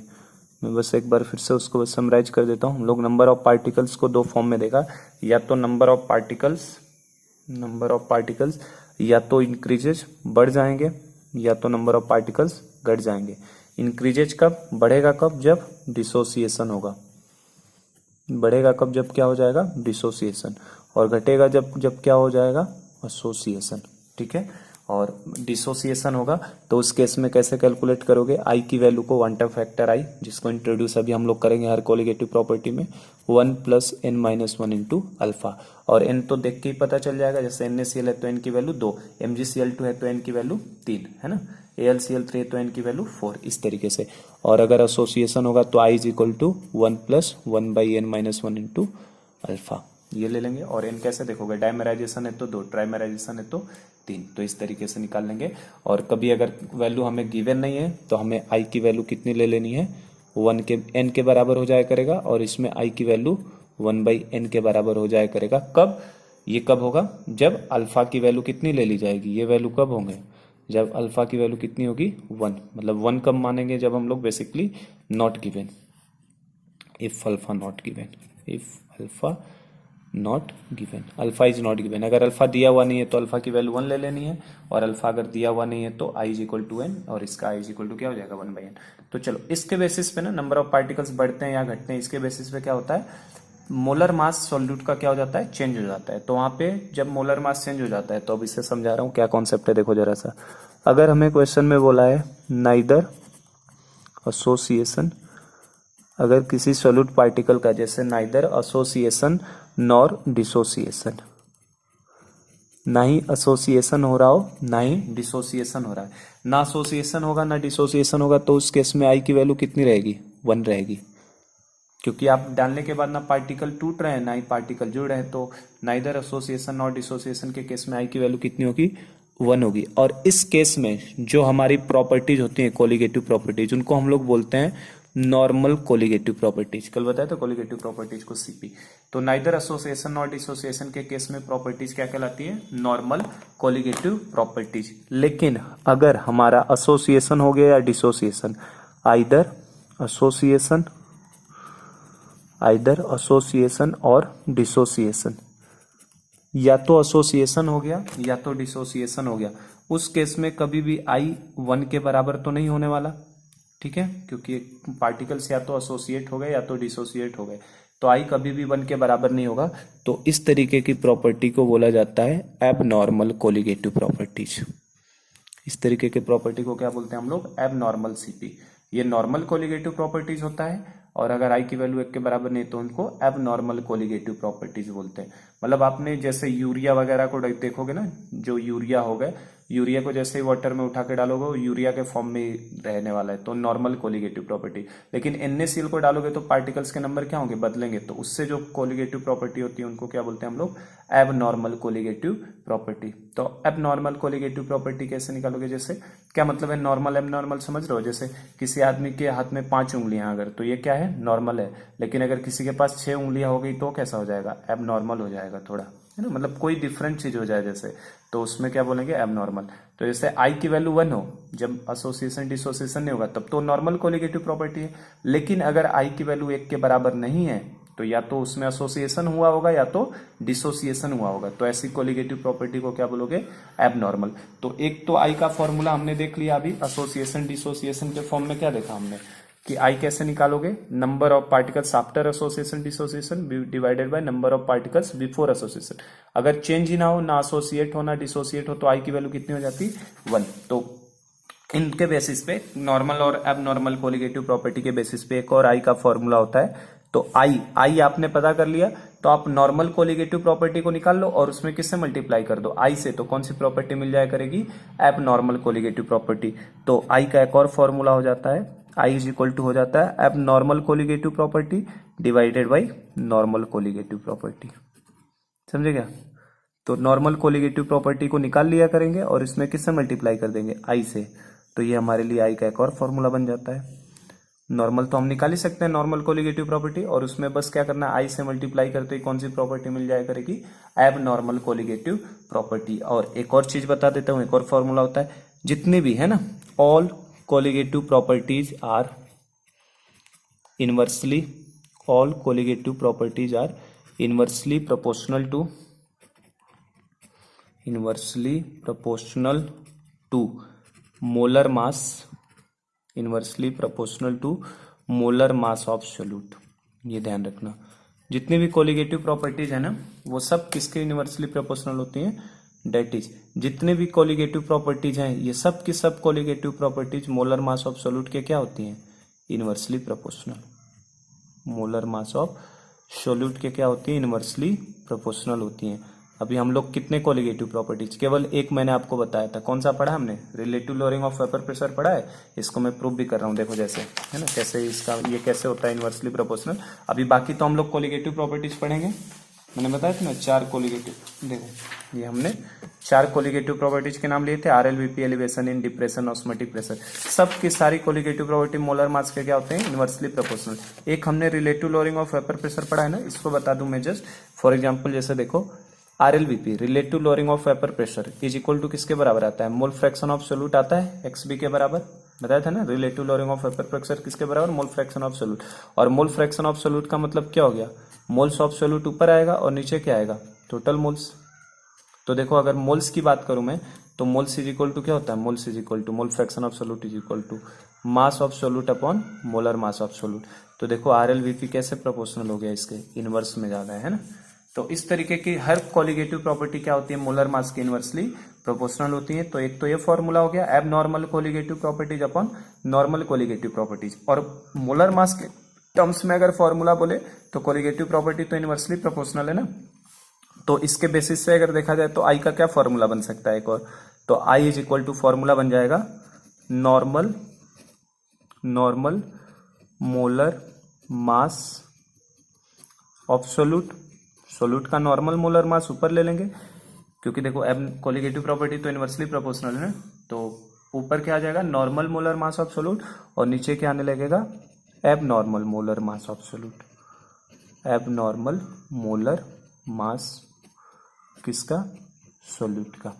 मैं बस एक बार फिर से उसको बस समराइज कर देता हूँ। हम लोग नंबर ऑफ पार्टिकल्स को 2 फॉर्म में देखा, या तो नंबर ऑफ पार्टिकल्स या तो इंक्रीजेज बढ़ जाएंगे, या तो नंबर ऑफ पार्टिकल्स घट जाएंगे। इंक्रीजेज कब बढ़ेगा, कब, जब डिसोसिएशन होगा। बढ़ेगा कब, जब क्या हो जाएगा, डिसोसिएशन। और घटेगा जब क्या हो जाएगा, एसोसिएशन। ठीक है, और डिसोसिएशन होगा तो उस केस में कैसे कैलकुलेट करोगे, आई की वैल्यू को क्वांटम फैक्टर आई, जिसको इंट्रोड्यूस अभी हम लोग करेंगे हर कोलिगेटिव प्रॉपर्टी में, 1 + n-1 इंटू अल्फा। और n तो देख के ही पता चल जाएगा, जैसे NaCl है तो n की वैल्यू 2, MgCl2 है तो n की वैल्यू 3, है ना, AlCl3 है तो n की वैल्यू 4, इस तरीके से। और अगर एसोसिएशन होगा तो i = 1 + 1/n-1 इंटू अल्फा, ये ले लेंगे। और n कैसे देखोगे, डायमेराइजेशन है तो 2, ट्राइमेराइजेशन है तो 3, तो इस तरीके से निकाल लेंगे। और कभी अगर वैल्यू हमें गिवन नहीं है तो हमें आई की वैल्यू कितनी ले लेनी है, 1 के n के बराबर हो जाया करेगा, और इसमें आई की वैल्यू 1/n के बराबर हो जाया करेगा। कब, ये कब होगा, जब अल्फा की वैल्यू कितनी ले ली जाएगी, ये वैल्यू कब होंगे, जब अल्फा की वैल्यू कितनी होगी, 1। मतलब 1 कब मानेंगे, जब हम लोग basically not given, if alpha not given, if alpha not given, alpha is not given. अगर अल्फा दिया हुआ नहीं है तो अल्फा की वैल्यू 1 ले लेनी है, और अल्फा अगर दिया हुआ नहीं है तो i = n, और इसका i = क्या हो जाएगा, 1/n। तो चलो, इसके बेसिस पे ना नंबर ऑफ पार्टिकल्स बढ़ते हैं या घटते हैं, इसके बेसिस पे क्या होता है, मोलर मास सॉल्यूट का क्या हो जाता है, चेंज हो जाता है। तो वहां पे जब मोलर मास चेंज हो जाता है, तो अब इसे समझा रहा हूँ क्या कॉन्सेप्ट है, देखो जरा सा। अगर हमें क्वेश्चन में बोला है नाइदर एसोसिएशन, अगर किसी सॉल्यूट पार्टिकल का, जैसे नाइदर एसोसिएशन नॉर डिसोसिएशन, ना ही एसोसिएशन हो रहा हो ना ही डिसोसिएशन हो रहा है, ना एसोसिएशन होगा ना डिसोसिएशन होगा, तो उस केस में आई की वैल्यू कितनी रहेगी, 1 रहेगी। क्योंकि आप डालने के बाद ना पार्टिकल टूट रहे हैं ना ही पार्टिकल जुड़ रहे हैं, तो नाइदर एसोसिएशन और डिसोसिएशन के केस में आई की वैल्यू कितनी होगी, 1 होगी। और इस केस में जो हमारी प्रॉपर्टीज होती हैं, कोलिगेटिव प्रॉपर्टीज, उनको हम लोग बोलते हैं नॉर्मल कोलिगेटिव प्रॉपर्टीज। कल बताया था कोलिगेटिव प्रॉपर्टीज को सीपी। तो नाइदर एसोसिएशन और डिसोसिएशन के केस में प्रॉपर्टीज क्या कहलाती है, नॉर्मल कोलिगेटिव प्रॉपर्टीज। लेकिन अगर हमारा एसोसिएशन हो गया या डिसोसिएशन, आइदर एसोसिएशन और डिसोसिएशन, या तो एसोसिएशन हो गया या तो डिसोसिएशन हो गया, उस केस में कभी भी आई 1 के बराबर तो नहीं होने वाला। ठीक है, क्योंकि पार्टिकल्स या तो एसोसिएट हो गए या तो डिसोसिएट हो गए, तो आई कभी भी 1 के बराबर नहीं होगा। तो इस तरीके की प्रॉपर्टी को बोला जाता है एबनॉर्मल कोलिगेटिव प्रॉपर्टीज। इस तरीके के प्रॉपर्टी को क्या बोलते हैं हम लोग? Abnormal CP. ये नॉर्मल कोलिगेटिव प्रॉपर्टीज होता है, और अगर आई की वैल्यू 1 के बराबर नहीं तो उनको एबनॉर्मल कोलिगेटिव प्रॉपर्टीज बोलते हैं। मतलब आपने जैसे यूरिया वगैरह को देखोगे ना, जो यूरिया हो गए, यूरिया को जैसे ही वाटर में उठा के डालोगे वो यूरिया के फॉर्म में ही रहने वाला है, तो नॉर्मल कोलिगेटिव प्रॉपर्टी। लेकिन NaCl को डालोगे तो पार्टिकल्स के नंबर क्या होंगे? बदलेंगे, तो उससे जो कोलिगेटिव प्रॉपर्टी होती है उनको क्या बोलते हैं हम लोग? Abnormal colligative property. तो एबनॉर्मल कोलिगेटिव प्रॉपर्टी कैसे निकालोगे? जैसे क्या मतलब है नॉर्मल एबनॉर्मल, समझ रहे हो? जैसे किसी आदमी के हाथ में 5 उंगलियां अगर, तो ये क्या है? नॉर्मल है। लेकिन अगर किसी के पास 6 उंगलियां हो गई तो कैसा हो जाएगा? एबनॉर्मल हो जाएगा थोड़ा, है ना? मतलब कोई डिफरेंट चीज हो जाए जैसे, तो उसमें क्या बोलेंगे? एबनॉर्मल। तो जैसे आई की वैल्यू 1 हो, जब एसोसिएशन डिसोसिएशन नहीं होगा तब तो नॉर्मल कोलिगेटिव प्रॉपर्टी है। लेकिन अगर आई की वैल्यू 1 के बराबर नहीं है तो या तो उसमें एसोसिएशन हुआ होगा या तो डिसोसिएशन हुआ होगा, तो ऐसी कोलिगेटिव प्रॉपर्टी को क्या बोलोगे? एबनॉर्मल। तो एक तो आई का फॉर्मूला हमने देख लिया अभी, एसोसिएशन डिसोसिएशन के फॉर्म में क्या देखा हमने कि आई कैसे निकालोगे? Number of particles after association dissociation divided by number of particles before association. अगर चेंज ही ना हो, ना एसोसिएट हो ना डिसोसिएट हो, तो आई की वैल्यू कितनी हो जाती? 1। तो इनके बेसिस पे, नॉर्मल और एबनॉर्मल कोलिगेटिव प्रॉपर्टी के बेसिस पे एक और आई का फॉर्मूला होता है। तो आई आपने पता कर लिया, तो आप नॉर्मल कोलिगेटिव प्रॉपर्टी को निकाल लो और उसमें किससे मल्टीप्लाई कर दो? आई से। तो कौन सी प्रॉपर्टी मिल जाया करेगी? Abnormal colligative property. तो आई का एक और फॉर्मूला हो जाता है, आई इज इक्वल टू हो जाता है abnormal colligative property divided by normal colligative property. समझे क्या? तो नॉर्मल कोलिगेटिव प्रॉपर्टी को निकाल लिया करेंगे और इसमें किससे मल्टीप्लाई कर देंगे? आई से। तो ये हमारे लिए आई का एक और फॉर्मूला बन जाता है। नॉर्मल तो हम निकाल ही सकते हैं नॉर्मल कोलिगेटिव प्रॉपर्टी, और उसमें बस क्या करना है? आई से मल्टीप्लाई करते ही कौन सी प्रॉपर्टी मिल जाया करेगी? एब नॉर्मल कोलिगेटिव प्रॉपर्टी। और एक और चीज बता देता हूं, एक और फॉर्मूला होता है, जितने भी है ना, all colligative properties are inversely, all colligative properties are inversely proportional to molar mass, inversely proportional to molar mass of solute. ये ध्यान रखना, जितनी भी कोलिगेटिव प्रॉपर्टीज है ना वो सब किसके इनवर्सली प्रोपोर्शनल होती हैं? डेट इज, जितने भी कोलिगेटिव प्रॉपर्टीज हैं ये सब की सब colligative properties molar mass of solute के क्या होती हैं? Inversely proportional. Molar mass of solute के क्या होती है? इनवर्सली प्रोपोर्शनल होती हैं। अभी हम लोग कितने कोलिगेटिव प्रॉपर्टीज, केवल एक मैंने आपको बताया था, कौन सा पढ़ा हमने? Relative lowering of vapour pressure पढ़ा है। इसको मैं प्रूव भी कर रहा हूँ, देखो जैसे, है ना, कैसे इसका ये कैसे होता है इनवर्सली प्रोपोर्शनल। अभी बाकी तो हम लोग कोलिगेटिव प्रॉपर्टीज पढ़ेंगे। मैंने बताया था ना 4 कोलिगेटिव, देखो ये हमने 4 कोलिगेटिव प्रॉपर्टीज के नाम लिए थे, RLVP, elevation in, depression, osmotic pressure. सब की सारी कोलिगेटिव प्रॉपर्टी मोलर मास के क्या होते हैं? Inversely proportional. एक हमने relative lowering of vapour pressure पढ़ा है ना, इसको बता दूं मैं जस्ट फॉर एग्जाम्पल। जैसे देखो RLVP, relative lowering of vapour pressure, is equal to किसके बराबर आता है? मोल फ्रैक्शन ऑफ सोल्यूट आता है XB के बराबर, बताया था ना। Relative lowering of vapour pressure किसके बराबर? मोल फ्रैक्शन ऑफ सोल्यूट। और मोल फ्रैक्शन ऑफ सोल्यूट का मतलब क्या हो गया? मोल्स ऑफ सोल्यूट ऊपर आएगा और नीचे क्या आएगा? Total moles. तो देखो अगर मोल्स की बात करूं मैं, तो मोल्स इज इक्वल टू क्या होता है? Moles is equal to mole fraction of solute is equal to mass of solute upon molar mass of solute. तो देखो RLVP कैसे प्रोपोर्शनल हो गया? इसके इनवर्स में ज्यादा है ना। तो इस तरीके की हर कोलिगेटिव प्रॉपर्टी क्या होती है? मोलर मास की इनवर्सली प्रोपोर्शनल होती है। तो एक तो ये फॉर्मूला हो गया एब normal colligative properties upon normal colligative properties. और मोलर मास के टर्म्स में अगर फॉर्मूला बोले तो कोलिगेटिव प्रॉपर्टी तो इनवर्सली प्रोपोर्शनल है ना। तो इसके बेसिस से अगर देखा जाए तो आई का क्या फॉर्मूला बन सकता है एक और? तो आई इज इक्वल टू फॉर्मूला बन जाएगा normal molar mass of solute. Solute का नॉर्मल मोलर मास ऊपर ले लेंगे, क्योंकि देखो एब कोलिगेटिव प्रॉपर्टी तो इनवर्सली प्रोपोर्शनल है ना। तो ऊपर क्या आ जाएगा? Normal molar mass of solute, और नीचे क्या आने लगेगा? एब normal molar mass of solute. Abnormal molar मास किसका? सोल्यूट का।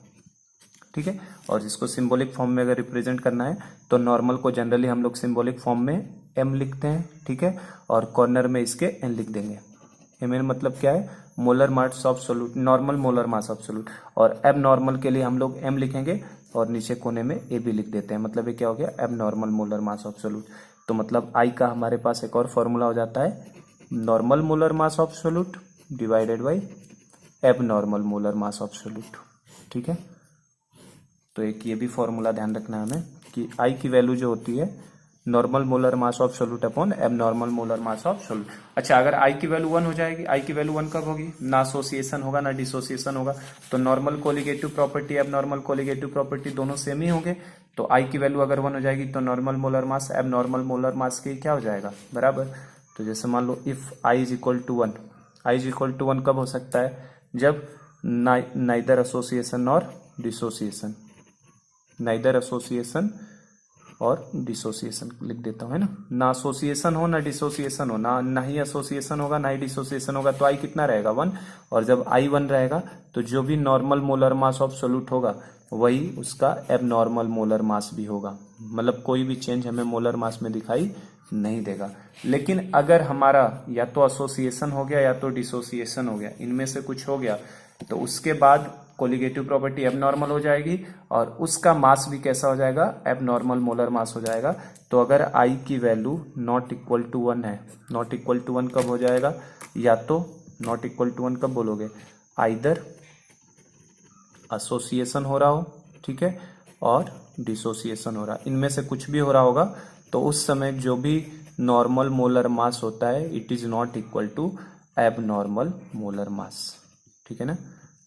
ठीक है। और इसको सिंबॉलिक फॉर्म में अगर रिप्रेजेंट करना है तो नॉर्मल को जनरली हम लोग सिंबॉलिक फॉर्म में m लिखते हैं, ठीक है, और कॉर्नर में इसके n लिख देंगे। एम मतलब क्या है? Molar mass of solute, normal molar mass of solute. और एब नॉर्मल के लिए हम लोग m लिखेंगे और नीचे कोने में a भी लिख देते हैं। मतलब ये क्या हो गया? एब normal molar mass of solute. तो मतलब I का हमारे पास एक और फॉर्मूला हो जाता है normal molar mass of solute divided by abnormal molar mass of solute. ठीक है। तो एक ये भी फॉर्मूला ध्यान रखना है हमें कि आई की वैल्यू जो होती है normal molar mass of solute upon abnormal molar mass of solute. अच्छा, अगर आई की वैल्यू 1 हो जाएगी, आई की वैल्यू 1 कब होगी, ना एसोसिएशन होगा ना डिसोसिएशन होगा, तो नॉर्मल कोलिगेटिव प्रॉपर्टी एब नॉर्मल कोलिगेटिव प्रॉपर्टी दोनों सेम ही होंगे। तो आई की वैल्यू अगर 1 हो जाएगी तो नॉर्मल मोलर मास एब नॉर्मल मोलर मास के क्या हो जाएगा, बराबर। तो जैसे मान लो if I is equal to 1, I is equal to 1 कब हो सकता है, जब नाइदर एसोसिएशन और डिसोसिएशन, नाइदर एसोसिएशन और डिसोसिएशन लिख देता हूँ, है ना एसोसिएशन हो ना डिसोसिएशन हो, ना ही एसोसिएशन होगा ना ही डिसोसिएशन होगा, तो आई कितना रहेगा 1। और जब आई 1 रहेगा तो जो भी normal molar mass of solute होगा वही उसका एबनॉर्मल मोलर मास भी होगा, मतलब कोई भी चेंज हमें मोलर मास में दिखाई नहीं देगा। लेकिन अगर हमारा या तो एसोसिएशन हो गया या तो डिसोसिएशन हो गया, इनमें से कुछ हो गया, तो उसके बाद कोलिगेटिव प्रॉपर्टी एबनॉर्मल हो जाएगी और उसका मास भी कैसा हो जाएगा, एबनॉर्मल मोलर मास हो जाएगा। तो अगर आई की वैल्यू नॉट इक्वल टू 1 है, नॉट इक्वल टू 1 कब हो जाएगा, या तो नॉट इक्वल टू 1 कब बोलोगे, आइदर एसोसिएशन हो रहा हो, ठीक है, और डिसोसिएशन हो रहा, इनमें से कुछ भी हो रहा होगा, तो उस समय जो भी नॉर्मल मोलर मास होता है it is not equal to abnormal molar mass, ठीक है ना।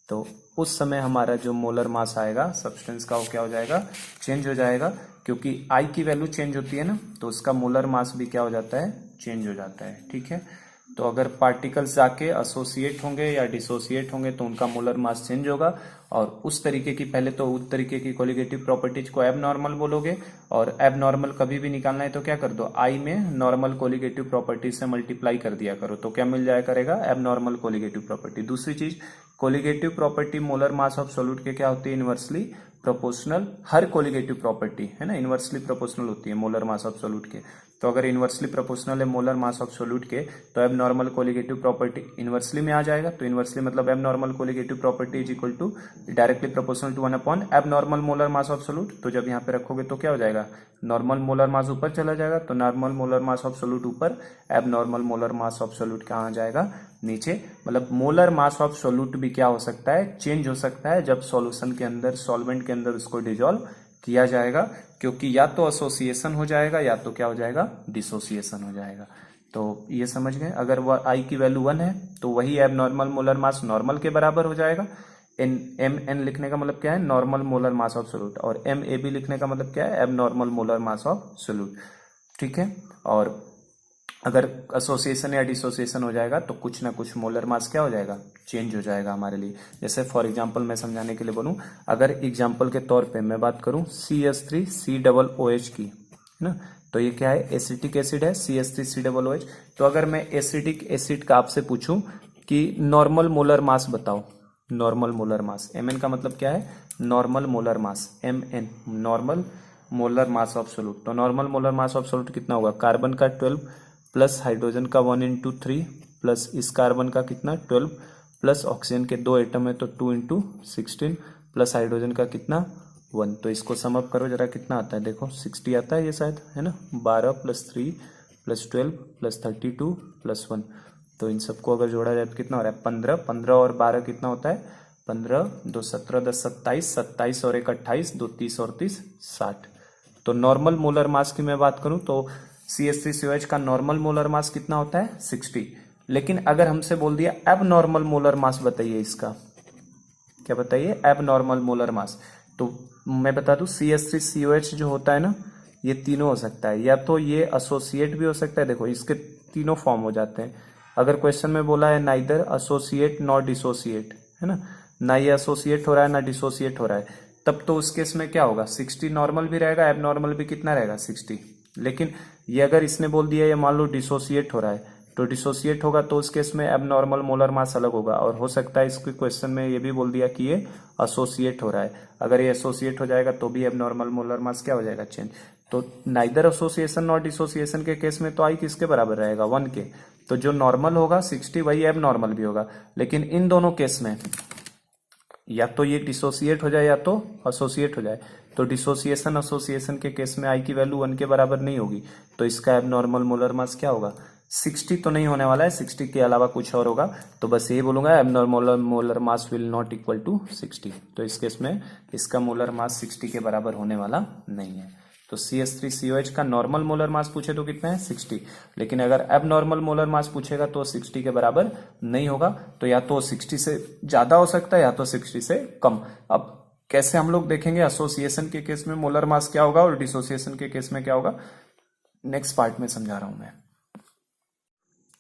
तो उस समय हमारा जो मोलर मास आएगा सब्सटेंस का वो क्या हो जाएगा, चेंज हो जाएगा, क्योंकि आई की वैल्यू चेंज होती है ना, तो उसका मोलर मास भी क्या हो जाता है, चेंज हो जाता है, ठीक है। तो अगर पार्टिकल्स जाके एसोसिएट होंगे या डिसोसिएट होंगे तो उनका मोलर मास चेंज होगा, और उस तरीके की, पहले तो उस तरीके की कोलिगेटिव प्रॉपर्टीज को एबनॉर्मल बोलोगे, और एबनॉर्मल कभी भी निकालना है तो क्या कर दो, आई में नॉर्मल कोलिगेटिव प्रॉपर्टीज से मल्टीप्लाई कर दिया करो, तो क्या मिल जाया करेगा, एबनॉर्मल कोलिगेटिव प्रॉपर्टी। दूसरी चीज, colligative property molar mass of solute के क्या होती है, इनवर्सली प्रोपोर्शनल। हर कोलिगेटिव प्रॉपर्टी है ना इनवर्सली प्रोपोर्शनल होती है मोलर मास ऑफ सोल्यूट के। तो अगर इनवर्सली प्रोपोर्शनल है मोलर मास ऑफ सोल्यूट के, तो abnormal colligative property inversely में आ जाएगा। तो इनवर्सली मतलब abnormal colligative property is equal to directly proportional to 1 upon abnormal molar mass of solute. तो जब यहाँ पे रखोगे तो क्या हो जाएगा, नॉर्मल मोलर मास ऊपर चला जाएगा, तो normal molar mass of solute ऊपर, एब normal molar mass of solute कहाँ आ जाएगा, नीचे। मतलब मोलर मास ऑफ सोल्यूट भी क्या हो सकता है, चेंज हो सकता है जब सॉल्यूशन के अंदर, सॉल्वेंट के अंदर उसको डिजोल्व किया जाएगा, क्योंकि या तो एसोसिएशन हो जाएगा या तो क्या हो जाएगा, डिसोसिएशन हो जाएगा। तो ये समझ गए, अगर वह आई की वैल्यू 1 है तो वही एब नॉर्मल मोलर मास नॉर्मल के बराबर हो जाएगा। एम एन लिखने का मतलब क्या है, normal molar mass of solute, और एम ए बी लिखने का मतलब क्या है, एब normal molar mass of solute, ठीक है। और अगर एसोसिएशन या डिसोसिएशन हो जाएगा तो कुछ ना कुछ मोलर मास क्या हो जाएगा, चेंज हो जाएगा हमारे लिए। जैसे फॉर एग्जांपल मैं समझाने के लिए बोलूं, अगर एग्जांपल के तौर पे मैं बात करूं CH3COOH की, है ना, तो ये क्या है, एसिटिक एसिड है CH3COOH। तो अगर मैं एसिडिक एसिड का आपसे पूछूं कि नॉर्मल मोलर मास बताओ, नॉर्मल मोलर मास, Mn का मतलब क्या है, normal molar mass, Mn normal molar mass of solute. तो normal molar mass of solute कितना होगा, कार्बन का 12 प्लस हाइड्रोजन का 1 इंटू 3 प्लस इस कार्बन का कितना 12 प्लस ऑक्सीजन के 2 एटम है तो 2 इंटू 16 प्लस हाइड्रोजन का कितना 1। तो इसको सम अप करो जरा, कितना आता है, देखो 60 आता है ये शायद, है ना, 12 प्लस 3 प्लस 12 प्लस 32 प्लस 1। तो इन सबको अगर जोड़ा जाए तो कितना हो रहा है, 15, 15 और 12 कितना होता है, 15, 2 17, 10 27, 27 और 1 28, 2 30 और 30 60। तो नॉर्मल मोलर मास की मैं बात करूं तो CH3COH का नॉर्मल मोलर मास कितना होता है, 60। लेकिन अगर हमसे बोल दिया एब नॉर्मल मोलर मास बताइए, इसका क्या बताइए, एब नॉर्मल मोलर मास, तो मैं बता दूं CH3COH जो होता है ना, ये तीनों हो सकता है, या तो ये एसोसिएट भी हो सकता है, देखो इसके तीनों फॉर्म हो जाते हैं। अगर क्वेश्चन में बोला है नाइदर एसोसिएट नॉट डिसोसिएट, है ना, ना ये एसोसिएट हो रहा है ना डिसोसिएट हो रहा है, तब तो उस केस में क्या होगा, 60 नॉर्मल भी रहेगा, एब नॉर्मल भी कितना रहेगा, 60। लेकिन ये अगर इसने बोल दिया ये मान लो डिसोसिएट हो रहा है, तो डिसोसिएट होगा तो उस केस में एब नॉर्मल मोलर मास अलग होगा, और हो सकता है इसके क्वेश्चन में ये भी बोल दिया कि ये एसोसिएट हो रहा है, अगर ये एसोसिएट हो जाएगा तो भी एब नॉर्मल मोलर मास क्या हो जाएगा, चेंज। तो नाइदर एसोसिएशन नॉट डिसोसिएशन के केस में तो आई किसके बराबर रहेगा, 1 के। तो जो नॉर्मल होगा 60 वही एब नॉर्मल भी होगा। लेकिन इन दोनों केस में या तो ये डिसोसिएट हो जाए या तो एसोसिएट हो जाए, तो डिसोसिएशन एसोसिएशन के केस में आई की वैल्यू 1 के बराबर नहीं होगी, तो इसका एब नॉर्मल मोलर मास क्या होगा, 60 तो नहीं होने वाला है, 60 के अलावा कुछ और होगा, तो बस यही बोलूंगा abnormal molar mass will not equal to 60। तो इस केस में इसका मोलर मास 60 के बराबर होने वाला नहीं है। तो CH3COH का नॉर्मल मोलर मास पूछे तो कितना है 60, लेकिन अगर एबनॉर्मल मोलर मास पूछेगा तो 60 के बराबर नहीं होगा, तो या तो 60 से ज्यादा हो सकता है या तो 60 से कम। अब कैसे हम लोग देखेंगे एसोसिएशन के केस में मोलर मास क्या होगा और डिसोसिएशन के केस में क्या होगा, नेक्स्ट पार्ट में समझा रहा हूं मैं।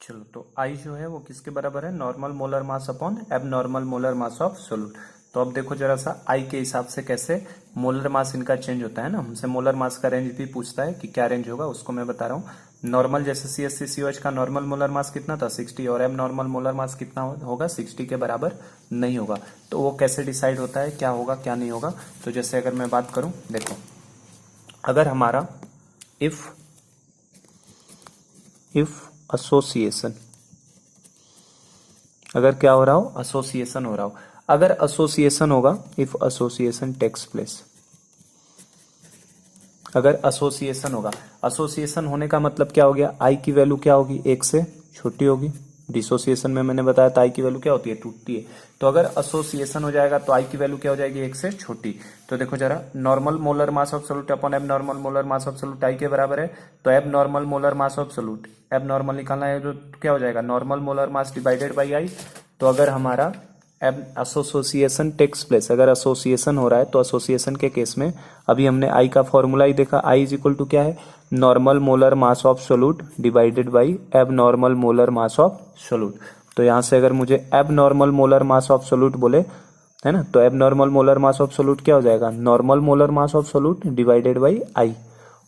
चलो, तो आई जो है वो किसके बराबर है, normal molar mass upon abnormal molar mass of solute. तो अब देखो जरा सा आई के हिसाब से कैसे मोलर मास इनका चेंज होता है ना, हमसे मोलर मास का रेंज भी पूछता है कि क्या रेंज होगा, उसको मैं बता रहा हूँ। नॉर्मल जैसे CH3COH का नॉर्मल मोलर मास कितना था 60, और एबनॉर्मल मोलर मास कितना होगा 60 के बराबर नहीं होगा। तो वो कैसे डिसाइड होता है, क्या होगा क्या नहीं होगा। तो जैसे अगर मैं बात करूं, देखो अगर हमारा इफ एसोसिएशन, अगर क्या हो रहा हो, एसोसिएशन हो रहा हो, अगर एसोसिएशन होगा, इफ एसोसिएशन टेक्स प्लेस, अगर एसोसिएशन होगा, एसोसिएशन होने का मतलब क्या हो गया, आई की वैल्यू क्या होगी 1 से छोटी होगी। डिसोसिएशन में मैंने बताया था आई की वैल्यू क्या होती है, टूटती है। तो अगर एसोसिएशन हो जाएगा तो आई की वैल्यू क्या हो जाएगी 1 से छोटी। तो देखो जरा, normal molar mass of solute upon abnormal molar mass of solute I के बराबर है। तो abnormal molar mass of solute, abnormal निकालना है, तो क्या हो जाएगा normal molar mass divided by I. तो अगर हमारा एब एसोसिएशन टेक्स प्लेस, अगर एसोसिएशन हो रहा है तो एसोसिएशन के केस में अभी हमने आई का फॉर्मूला ही देखा, आई इज इक्वल टू क्या है, normal molar mass of solute divided by abnormal molar mass of solute. तो यहां से अगर मुझे abnormal molar mass of solute बोले, है ना, तो abnormal molar mass of solute क्या हो जाएगा, normal molar mass of solute divided by I.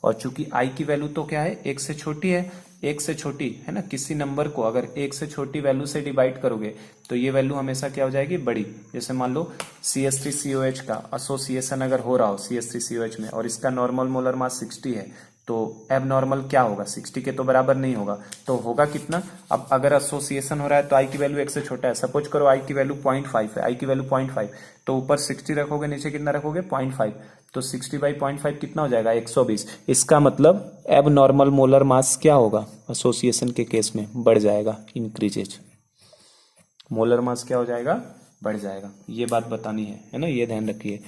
और चूंकि आई की वैल्यू तो क्या है 1 से छोटी है, 1 से छोटी है ना, किसी नंबर को अगर 1 से छोटी वैल्यू से डिवाइड करोगे तो ये वैल्यू हमेशा क्या हो जाएगी, बड़ी। जैसे मान लो CH3COH का एसोसिएशन अगर हो रहा हो CH3COH में, और इसका नॉर्मल मोलर मास 60 है, तो एब नॉर्मल क्या होगा 60 के तो बराबर नहीं होगा, तो होगा कितना। अब अगर एसोसिएशन हो रहा है तो आई की वैल्यू 1 से छोटा है, सपोज करो आई की वैल्यू 0.5 है, आई की वैल्यू 0.5, तो ऊपर 60 रखोगे, नीचे कितना रखोगे 0.5, तो 60 बाई 0.5 कितना हो जाएगा 120। इसका मतलब एब नॉर्मल मोलर मास क्या होगा एसोसिएशन के केस में, बढ़ जाएगा, इंक्रीजेज, मोलर मास क्या हो जाएगा, बढ़ जाएगा। ये बात बतानी है ना, ये ध्यान रखिए।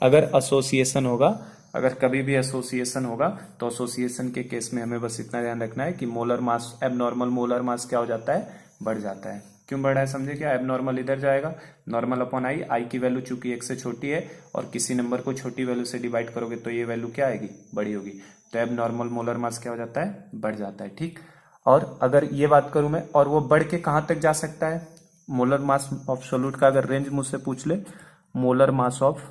अगर एसोसिएशन होगा, अगर कभी भी एसोसिएशन होगा तो एसोसिएशन के केस में हमें बस इतना ध्यान रखना है कि मोलर मास, एब नॉर्मल मोलर मास क्या हो जाता है, बढ़ जाता है। क्यों बढ़ रहा है समझे, क्या एब नॉर्मल इधर जाएगा, नॉर्मल अपॉन आई, आई की वैल्यू चूंकि 1 से छोटी है और किसी नंबर को छोटी वैल्यू से डिवाइड करोगे तो ये वैल्यू क्या आएगी, बड़ी होगी। तो एब नॉर्मल मोलर मास क्या हो जाता है, बढ़ जाता है। ठीक, और अगर ये बात करूं मैं, और वो बढ़ के कहां तक जा सकता है, मोलर मास ऑफ सोल्यूट का अगर रेंज मुझसे पूछ ले, मोलर मास ऑफ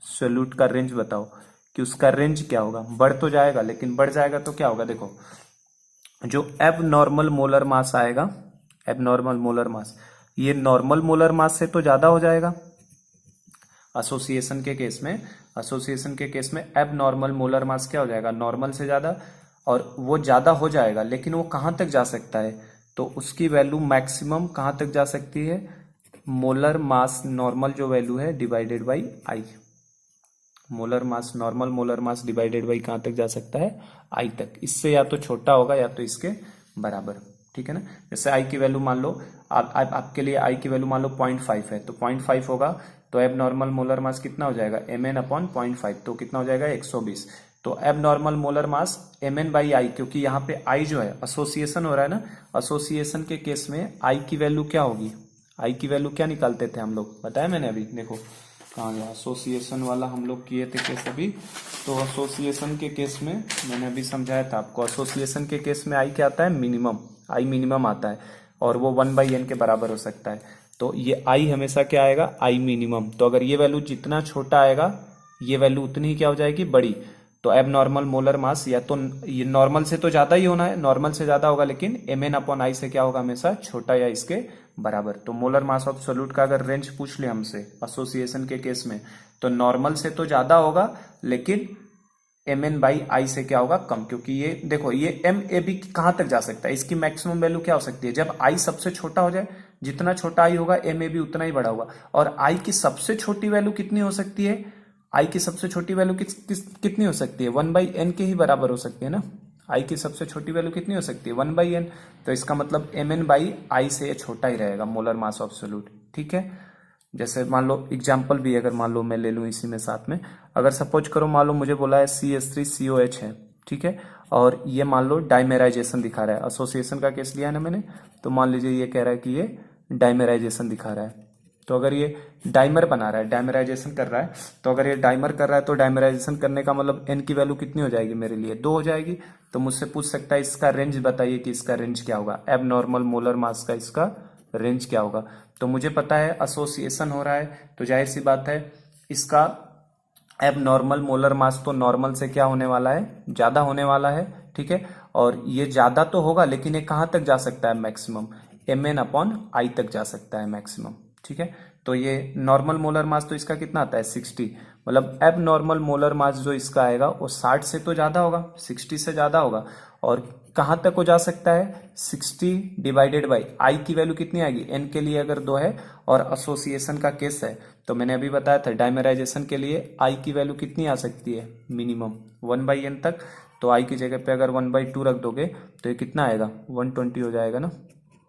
सोल्यूट का रेंज बताओ कि उसका रेंज क्या होगा, बढ़ तो जाएगा, लेकिन बढ़ जाएगा तो क्या होगा, देखो जो एब नॉर्मल मोलर मास आएगा, एब नॉर्मल मोलर मास, ये नॉर्मल मोलर मास से तो ज्यादा हो जाएगा एसोसिएशन के केस में। एसोसिएशन के केस में एब नॉर्मल मोलर मास क्या हो जाएगा, नॉर्मल से ज्यादा, और वो ज्यादा हो जाएगा, लेकिन वो कहां तक जा सकता है, तो उसकी वैल्यू मैक्सिमम कहां तक जा सकती है, मोलर मास नॉर्मल जो वैल्यू है divided by I, molar mass normal molar mass divided by कहां तक जा सकता है, आई तक। इससे या तो छोटा होगा या तो इसके बराबर, ठीक है ना। जैसे आई की वैल्यू मान लो, आपके लिए आई की वैल्यू मान लो 0.5 है, तो 0.5 होगा तो एब नॉर्मल मोलर मास कितना हो जाएगा, mn अपॉन 0.5, तो कितना हो जाएगा 120। तो abnormal molar mass mn by I, क्योंकि यहाँ पे आई जो है एसोसिएशन हो रहा है ना, एसोसिएशन के केस में आई की वैल्यू क्या होगी, आई की वैल्यू क्या निकालते थे हम लोग, बताया मैंने अभी, देखो कहाँ गया, एसोसिएशन वाला हम लोग किए थे केस अभी। तो एसोसिएशन के केस में मैंने अभी समझाया था आपको, एसोसिएशन के केस में आई क्या आता है, मिनिमम, आई मिनिमम आता है, और वो 1/n के बराबर हो सकता है। तो ये आई हमेशा क्या आएगा, आई मिनिमम। तो अगर ये वैल्यू जितना छोटा आएगा, ये वैल्यू उतनी ही क्या हो जाएगी, बड़ी। तो एब नॉर्मल मोलर मास या तो ये नॉर्मल से तो ज्यादा ही होना है, नॉर्मल से ज्यादा होगा, लेकिन mn अपॉन आई से क्या होगा, हमेशा छोटा या इसके बराबर। तो मोलर मास ऑफ सोल्यूट का अगर रेंज पूछ ले हमसे एसोसिएशन के केस में, तो नॉर्मल से तो ज्यादा होगा, लेकिन mn बाई आई से क्या होगा, कम। क्योंकि ये देखो, ये MAB कहां तक जा सकता है, इसकी मैक्सिमम वैल्यू क्या हो सकती है, जब आई सबसे छोटा हो जाए, जितना छोटा आई होगा MAB उतना ही बड़ा होगा। और आई की सबसे छोटी वैल्यू कितनी हो सकती है, आई की सबसे छोटी वैल्यू कितनी हो सकती है, 1/n के ही बराबर हो सकती है ना। आई की सबसे छोटी वैल्यू कितनी हो सकती है 1/n। तो इसका मतलब mn/i से ये छोटा ही रहेगा मोलर मास ऑफ सोल्यूट। ठीक है, जैसे मान लो एग्जाम्पल भी अगर मान लो मैं ले लूँ इसी में साथ में, अगर सपोज करो मान लो मुझे बोला है CH3COH है, ठीक है, और ये मान लो डाइमेराइजेशन दिखा रहा है, एसोसिएशन का केस लिया है ना मैंने, तो मान लीजिए ये कह रहा है कि ये डाइमेराइजेशन दिखा रहा है। तो अगर ये डाइमर बना रहा है, डाइमराइजेशन कर रहा है, तो अगर ये डाइमर कर रहा है तो डाइमराइजेशन करने का मतलब n की वैल्यू कितनी हो जाएगी मेरे लिए 2 हो जाएगी। तो मुझसे पूछ सकता है इसका रेंज बताइए कि इसका रेंज क्या होगा, एब नॉर्मल मोलर मास का इसका रेंज क्या होगा। तो मुझे पता है एसोसिएशन हो रहा है, तो जाहिर सी बात है इसका एब नॉर्मल मोलर मास तो नॉर्मल से क्या होने वाला है, ज्यादा होने वाला है। ठीक है, और ये ज्यादा तो होगा लेकिन ये कहां तक जा सकता है, मैक्सिमम mn/i तक जा सकता है मैक्सिमम। ठीक है, तो ये नॉर्मल मोलर मास तो इसका कितना आता है 60, मतलब एब नॉर्मल मोलर मास जो इसका आएगा वो 60 से तो ज्यादा होगा, 60 से ज्यादा होगा। और कहां तक हो जा सकता है 60 डिवाइडेड बाई आई की वैल्यू कितनी आएगी, एन के लिए अगर 2 है और एसोसिएशन का केस है, तो मैंने अभी बताया था डाइमेराइजेशन के लिए आई की वैल्यू कितनी आ सकती है मिनिमम 1/n तक। तो आई की जगह पे अगर 1/2 रख दोगे तो ये कितना आएगा 120 हो जाएगा ना,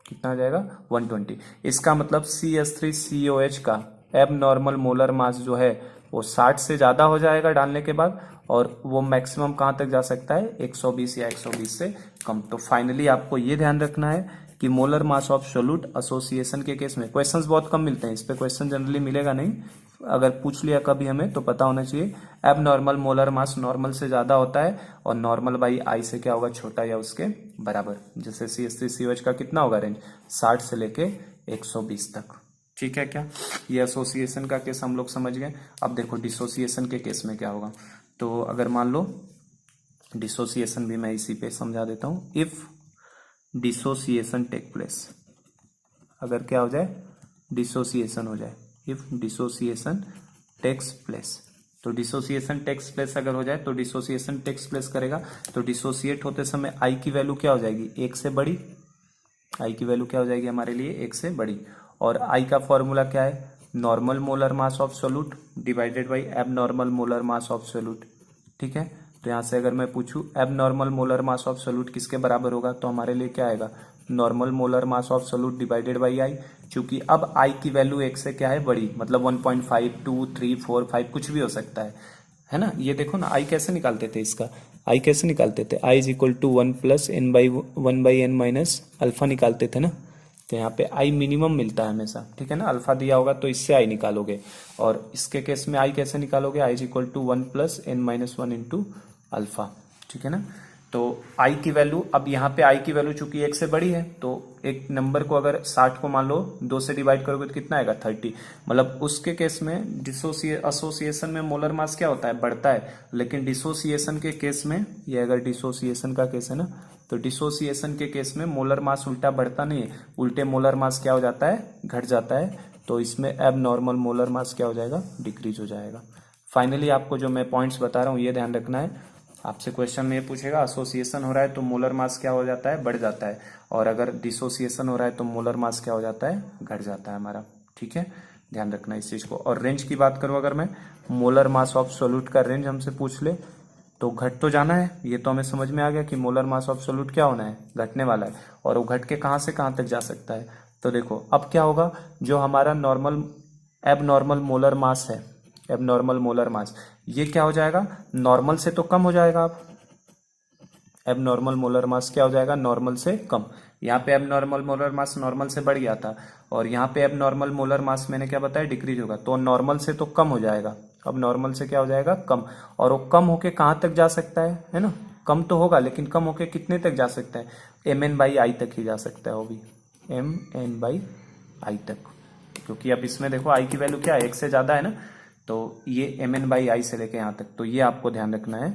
कितना आ जाएगा 120। इसका मतलब CH3COH का एब नॉर्मल मोलर मास जो है वो 60 से ज्यादा हो जाएगा डालने के बाद, और वो मैक्सिमम कहां तक जा सकता है 120 या 120 से कम। तो फाइनली आपको ये ध्यान रखना है कि molar mass of solute association के केस में क्वेश्चंस बहुत कम मिलते हैं, इस पे क्वेश्चन जनरली मिलेगा नहीं, अगर पूछ लिया कभी हमें तो पता होना चाहिए एब नॉर्मल मोलर मास नॉर्मल से ज्यादा होता है और नॉर्मल बाई आई से क्या होगा, छोटा या उसके बराबर। जैसे CH3COH का कितना होगा रेंज 60 से लेके 120 तक। ठीक है क्या, ये एसोसिएशन का केस हम लोग समझ गए। अब देखो डिसोसिएशन के केस में क्या होगा। तो अगर मान लो डिसोसिएशन भी मैं इसी पे समझा देता हूं, इफ डिसोसिएशन टेक प्लेस, अगर क्या हो जाए डिसोसिएशन हो जाए, इफ डिसोसिएशन टेक्स प्लेस, तो डिसोसिएशन टेक्स प्लेस अगर हो जाए तो डिसोसिएशन टेक्स प्लेस करेगा तो डिसोसिएट होते समय आई की वैल्यू क्या हो जाएगी 1 से बड़ी, आई की वैल्यू क्या हो जाएगी हमारे लिए 1 से बड़ी। और आई का फॉर्मूला क्या है, normal molar mass of solute divided by abnormal molar mass of solute. ठीक है, तो यहां से अगर मैं पूछूं abnormal molar mass of solute किसके बराबर होगा, तो हमारे लिए क्या आएगा normal molar mass of solute divided by I. चूंकि अब आई की वैल्यू 1 से क्या है बड़ी, मतलब 1.5 2 3 4 5 कुछ भी हो सकता है ना। ये देखो ना आई कैसे निकालते थे, इसका आई कैसे निकालते थे, I is equal to 1 plus N by 1/n minus alpha निकालते थे ना। तो यहाँ पे आई मिनिमम मिलता है हमेशा, ठीक है ना, अल्फा दिया होगा तो इससे आई निकालोगे, और इसके केस में आई कैसे निकालोगे, I is equal to 1 plus N minus 1 into alpha. ठीक है ना, तो आई की वैल्यू, अब यहाँ पे आई की वैल्यू चूंकि 1 से बड़ी है तो एक नंबर को अगर 60 को मान लो 2 से डिवाइड करोगे तो कितना आएगा 30, मतलब उसके केस में एसोसिएशन में मोलर मास क्या होता है बढ़ता है, लेकिन डिसोसिएशन के केस में, ये अगर डिसोसिएशन का केस है ना, तो डिसोसिएशन के केस में मोलर मास उल्टा बढ़ता नहीं है, उल्टे मोलर मास क्या हो जाता है घट जाता है। तो इसमें एब नॉर्मल मोलर मास क्या हो जाएगा डिक्रीज हो जाएगा। फाइनली आपको जो मैं पॉइंट्स बता रहा हूँ ये ध्यान रखना है, आपसे क्वेश्चन में ये पूछेगा एसोसिएशन हो रहा है तो मोलर मास क्या हो जाता है बढ़ जाता है, और अगर डिसोसिएशन हो रहा है तो मोलर मास क्या हो जाता है घट जाता है हमारा। ठीक है, ध्यान रखना इस चीज को। और रेंज की बात करूं, अगर मैं मोलर मास ऑफ सोल्यूट का रेंज हमसे पूछ ले तो घट तो जाना है, ये तो हमें समझ में आ गया कि मोलर मास ऑफ सोल्यूट क्या होना है घटने वाला है, और वो घट के कहां से कहां तक जा सकता है। तो देखो अब क्या होगा, जो हमारा नॉर्मल एब नॉर्मल मोलर मास है, एब नॉर्मल मोलर मास ये क्या हो जाएगा नॉर्मल से तो कम हो जाएगा। अब एब नॉर्मल मोलर मास क्या हो जाएगा नॉर्मल से कम, यहाँ पे एब नॉर्मल मोलर मास नॉर्मल से बढ़ गया था, और यहाँ पे एब नॉर्मल मोलर मास मैंने क्या बताया डिक्रीज होगा, तो नॉर्मल से तो कम हो जाएगा, अब नॉर्मल से क्या हो जाएगा कम, और वो कम होके कहां तक जा सकता है ना, कम तो होगा लेकिन कम होके कितने तक जा सकता है mn/i तक ही जा सकता है, वो भी mn/i तक, क्योंकि अब इसमें देखो आई की वैल्यू क्या है 1 से ज्यादा है ना, तो ये mn/i से लेके यहाँ तक। तो ये आपको ध्यान रखना है